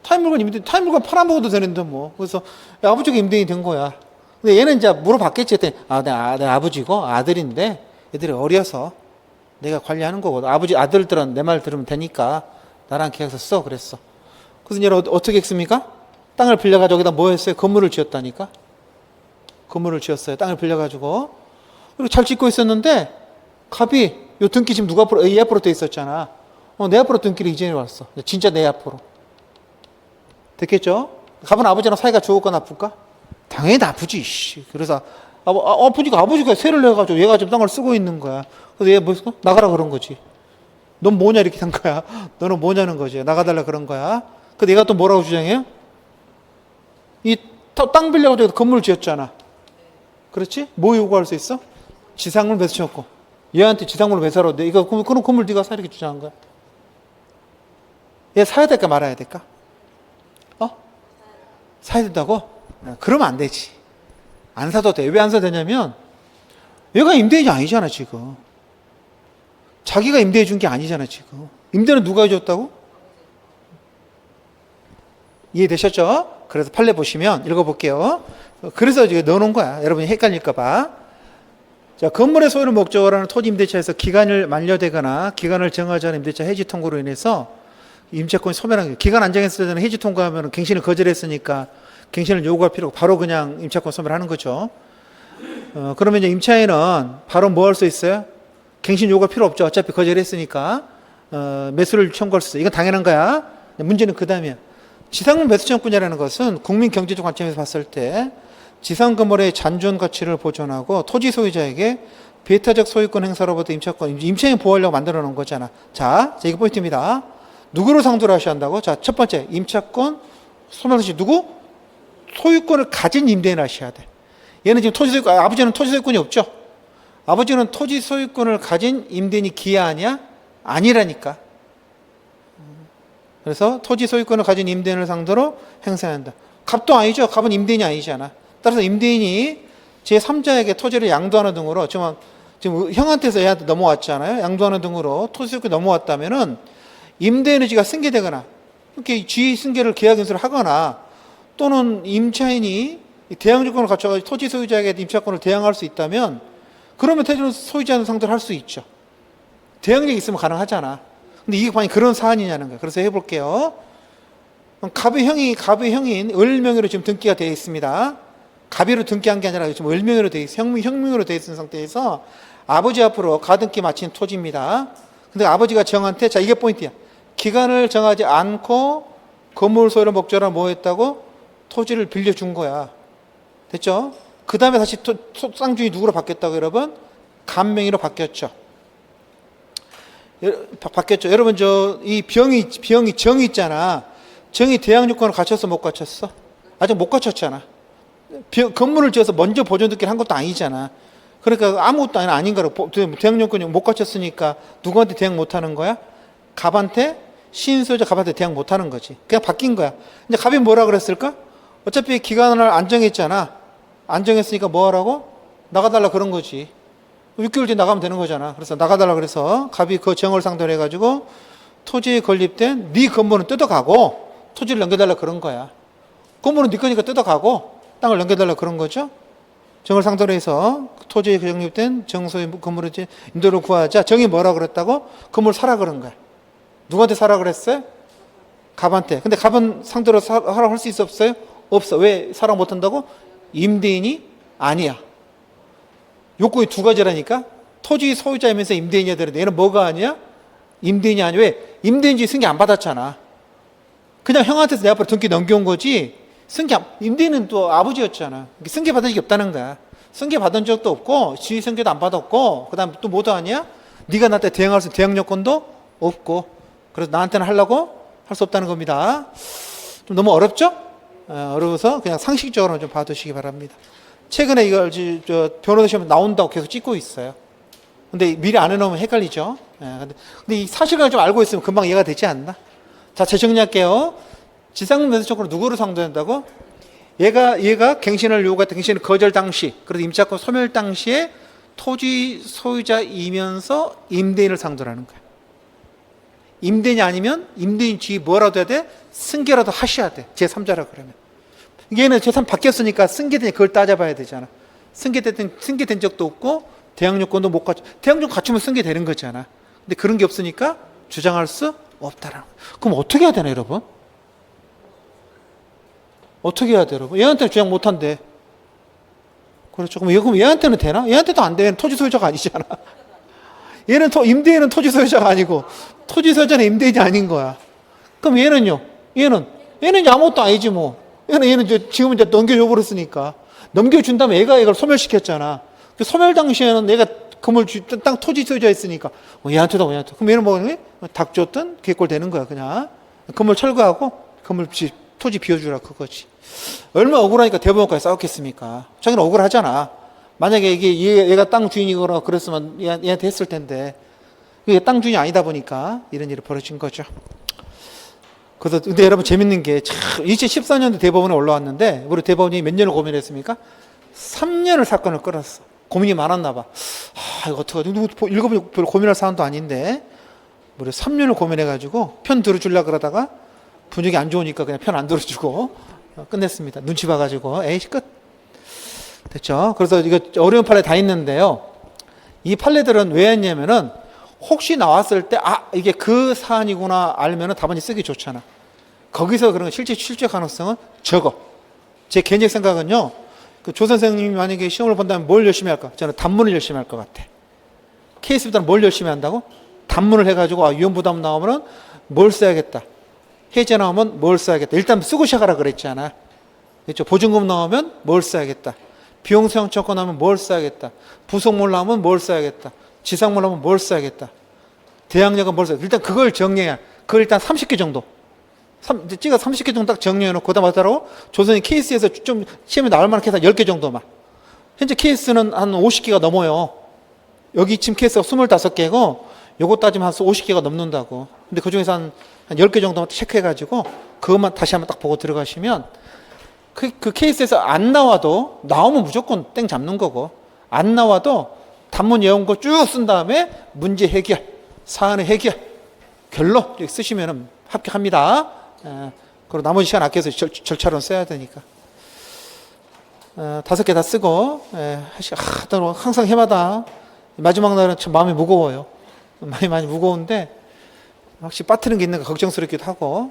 타인 물건 팔아먹어도 되는데 뭐. 그래서 아버지가 임대인이 된 거야. 근데 얘는 이제 물어봤겠지. 내 아버지고 아들인데 애들이 어려서 내가 관리하는 거거든. 아들들은 내 말 들으면 되니까 나랑 계약서 써. 그랬어. 그래서 얘는 어떻게 했습니까? 땅을 빌려가지고 여기다 뭐 했어요? 건물을 지었다니까? 건물을 지었어요. 땅을 빌려가지고. 그리고 잘 짓고 있었는데 갑이 요 등기 지금 누가 앞으로, 얘 앞으로 돼 있었잖아. 내 앞으로 등기를 이전해 왔어. 진짜 내 앞으로. 됐겠죠? 갑은 아버지랑 사이가 좋을까 나쁠까? 당연히 나쁘지. 그래서 아버지가 세를 내가지고 얘가 지금 땅을 쓰고 있는 거야. 그래서 얘 뭐였어? 나가라 그런 거지. 넌 뭐냐 이렇게 된 거야. 너는 뭐냐는 거지. 나가달라 그런 거야. 근데 얘가 또 뭐라고 주장해요? 이 땅 빌려가지고 건물을 지었잖아. 그렇지? 뭐 요구할 수 있어? 지상물 매수쳤고. 얘한테 지상물 매수하러 그럼 건물 네가 사 이렇게 주장한 거야. 얘 사야 될까 말아야 될까? 사야 된다고? 그러면 안 되지. 안 사도 돼. 왜 안 사도 되냐면 얘가 임대인이 아니잖아 지금. 자기가 임대해 준 게 아니잖아 지금. 임대는 누가 해줬다고? 이해되셨죠? 그래서 판례 보시면 읽어볼게요. 그래서 이제 넣어놓은 거야. 여러분이 헷갈릴까 봐. 자, 건물의 소유를 목적으로 하는 토지 임대차에서 기간을 만료되거나 기간을 정하지 않은 임대차 해지 통고로 인해서 임차권이 소멸한 거예요. 기간 안 정했을 때는 해지 통과하면 갱신을 거절했으니까 갱신을 요구할 필요 없고 바로 그냥 임차권 소멸하는 거죠. 그러면 이제 임차인은 바로 뭐 할 수 있어요? 갱신 요구할 필요 없죠. 어차피 거절했으니까 매수를 청구할 수 있어요. 이건 당연한 거야. 문제는 그 다음이야. 지상물 매수 청구권이라는 것은 국민 경제적 관점에서 봤을 때 지상 건물의 잔존 가치를 보존하고 토지 소유자에게 배타적 소유권 행사로부터 임차인 보호하려고 만들어 놓은 거잖아. 자, 이게 포인트입니다. 누구를 상대로 하셔야 한다고? 자, 첫 번째, 임차권 소멸시 누구? 소유권을 가진 임대인을 하셔야 돼. 얘는 지금 아버지는 토지 소유권이 없죠? 아버지는 토지 소유권을 가진 임대인이 기아 아니야? 아니라니까. 그래서 토지 소유권을 가진 임대인을 상대로 행사해야 한다. 갑도 아니죠? 갑은 임대인이 아니잖아. 따라서 임대인이 제3자에게 토지를 양도하는 등으로 지금 형한테서 얘한테 넘어왔잖아요. 양도하는 등으로 토지 소유권이 넘어왔다면은 임대인의 지가 승계되거나 이렇게 지위 승계를 계약 인수를 하거나 또는 임차인이 대항 조건을 갖춰가지고 토지 소유자에게 임차권을 대항할 수 있다면 그러면 토지 소유자는 상대로 할 수 있죠. 대항력이 있으면 가능하잖아. 근데 이게 과연 그런 사안이냐는 거예요. 그래서 해볼게요. 갑의 형인 을 명의로 지금 등기가 되어 있습니다. 갑의로 등기한 게 아니라 지금 을 명의로 되어 있어. 형 명의로 되어 있는 상태에서 아버지 앞으로 가등기 마친 토지입니다. 근데 아버지가 정한테 자 이게 포인트야. 기간을 정하지 않고 건물 소유를 목적으로 뭐 했다고? 토지를 빌려준 거야. 됐죠? 그 다음에 다시 쌍주인이 누구로 바뀌었다고 여러분? 간명의로 바뀌었죠. 여러분 이 병이 정이 있잖아. 정이 대항 요건을 갖췄어 못 갖췄어? 아직 못 갖췄잖아. 건물을 지어서 먼저 보존 듣기를 한 것도 아니잖아. 그러니까 아무것도 아닌 거라. 대항 요건이 못 갖췄으니까 누구한테 대항 못 하는 거야? 갑한테 시인소유자 갑한테 대항 못 하는 거지. 그냥 바뀐 거야. 이제 갑이 뭐라 그랬을까? 어차피 기간을 안 정했잖아. 안 정했으니까 뭐 하라고? 나가달라 그런 거지. 6개월 뒤에 나가면 되는 거잖아. 그래서 나가달라 그래서 갑이 그 정을 상대로 해가지고 토지에 건립된 네 건물은 뜯어가고 토지를 넘겨달라 그런 거야. 건물은 네 거니까 뜯어가고 땅을 넘겨달라 그런 거죠. 정을 상대로 해서 토지에 건립된 정소의 건물을 임대로 구하자. 정이 뭐라 그랬다고? 건물 사라 그런 거야. 누구한테 사라 그랬어요? 갑한테. 근데 갑은 상대로 사라고 할 수 있어 없어요? 없어. 왜 사라 못한다고? 임대인이 아니야. 요건이 두 가지라니까. 토지 소유자이면서 임대인이어야 되는데 얘는 뭐가 아니야? 임대인이 아니야. 왜? 임대인지 승계 안 받았잖아. 그냥 형한테서 내 앞으로 등기 넘겨온 거지. 임대인은 또 아버지였잖아. 승계 받은 적이 없다는 거야. 승계 받은 적도 없고 지위 승계도 안 받았고 그다음 또 뭐도 아니야? 네가 나한테 대항할 수 있는 대항 요건도 없고 그래서 나한테는 하려고 할 수 없다는 겁니다. 좀 너무 어렵죠? 어려워서 그냥 상식적으로 좀 봐두시기 바랍니다. 최근에 이걸 변호사 시험 나온다고 계속 찍고 있어요. 근데 미리 안 해놓으면 헷갈리죠. 근데 이 사실관을 좀 알고 있으면 금방 이해가 되지 않나? 자, 재정리할게요. 지상문 면세조건으로 누구를 상대한다고? 얘가 갱신을 요구했다. 갱신을 거절 당시, 그래서 임차권 소멸 당시에 토지 소유자이면서 임대인을 상대로 하는 거야. 임대인이 아니면 임대인 지위 뭐라도 해야 돼? 승계라도 하셔야 돼. 제3자라 그러면. 얘는 제3 바뀌었으니까 승계되니 그걸 따져봐야 되잖아. 승계된 적도 없고 대항 요건도 못 갖추. 대항 요건 갖추면 승계되는 거잖아. 근데 그런 게 없으니까 주장할 수 없다라는 거야. 그럼 어떻게 해야 되나 여러분? 어떻게 해야 돼 여러분? 얘한테는 주장 못한대. 그렇죠. 그럼 얘한테는 되나? 얘한테도 안 돼. 얘는 토지 소유자가 아니잖아. 얘는 임대인은 토지 소유자가 아니고 토지 소유자는 임대인이 아닌 거야. 그럼 얘는요? 얘는 이제 아무것도 아니지 뭐. 얘는 지금 이제 넘겨줘 버렸으니까. 넘겨준 다음에 얘가 이걸 소멸시켰잖아. 그 소멸 당시에는 얘가 건물 땅 토지 소유자 있으니까 얘한테도 얘한테. 그럼 얘는 뭐 닭 줬든 개꼴 되는 거야 그냥. 건물 철거하고 건물 토지 비워주라 그거지. 얼마나 억울하니까 대법원까지 싸웠겠습니까? 자기는 억울하잖아. 만약에 얘가 땅 주인이거나 그랬으면 얘한테 했을 텐데 이게 땅 주인이 아니다 보니까 이런 일이 벌어진 거죠. 그래서 근데 여러분 재밌는 게 2014년도 대법원에 올라왔는데 우리 대법원이 몇 년을 고민했습니까? 3년을 사건을 끌었어. 고민이 많았나 봐. 이거 어떡하지? 누구 읽어보니 별로 고민할 사안도 아닌데 무려 3년을 고민해가지고 편 들어주려고 그러다가 분위기 안 좋으니까 그냥 편 안 들어주고 끝냈습니다. 눈치 봐가지고 에이 끝. 됐죠? 그래서 이거 어려운 판례 다 있는데요. 이 판례들은 왜 했냐면은 혹시 나왔을 때 이게 그 사안이구나 알면은 답안지 쓰기 좋잖아. 거기서 그런 실제 가능성은 적어. 제 개인적 생각은요. 그 조 선생님이 만약에 시험을 본다면 뭘 열심히 할까? 저는 단문을 열심히 할 것 같아. 케이스보다는 뭘 열심히 한다고? 단문을 해가지고 위험부담 나오면은 뭘 써야겠다. 해제 나오면 뭘 써야겠다. 일단 쓰고 시작하라 그랬잖아. 그렇죠? 보증금 나오면 뭘 써야겠다. 비용 소양 조건 나오면 뭘 써야겠다. 부속물 나오면 뭘 써야겠다. 지상물 나오면 뭘 써야겠다. 대항력은 뭘 써야겠다. 일단 그걸 정리해야. 그걸 일단 30개 정도. 찍어 30개 정도 딱 정리해놓고 그다음 하더라고 조선이 케이스에서 좀 시험에 나올 만한 케이스 한 10개 정도만. 현재 케이스는 한 50개가 넘어요. 여기 지금 케이스가 25개고 요거 따지면 한 50개가 넘는다고. 근데 그중에서 한 10개 정도만 체크해가지고 그것만 다시 한번 딱 보고 들어가시면 그 케이스에서 안 나와도 나오면 무조건 땡 잡는 거고 안 나와도 단문 외운 거 쭉 쓴 다음에 문제 해결, 사안의 해결, 결론 쓰시면 합격합니다. 그리고 나머지 시간 아껴서 절차로 써야 되니까 5개 다 쓰고 항상 해마다 마지막 날은 참 마음이 무거워요. 많이 무거운데 확실히 빠뜨리는 게 있는가 걱정스럽기도 하고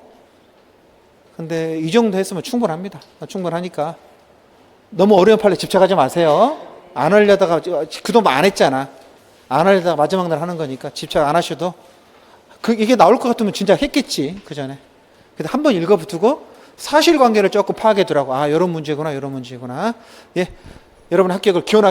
근데 이 정도 했으면 충분합니다. 충분하니까 너무 어려운 판례 집착하지 마세요. 안 하려다가 그동안 안 했잖아. 안 하려다가 마지막 날 하는 거니까 집착 안 하셔도 이게 나올 것 같으면 진짜 했겠지 그 전에. 근데 한번 읽어두고 사실관계를 조금 파악해 두라고. 이런 문제구나 이런 문제구나. 예, 여러분 합격을 기원하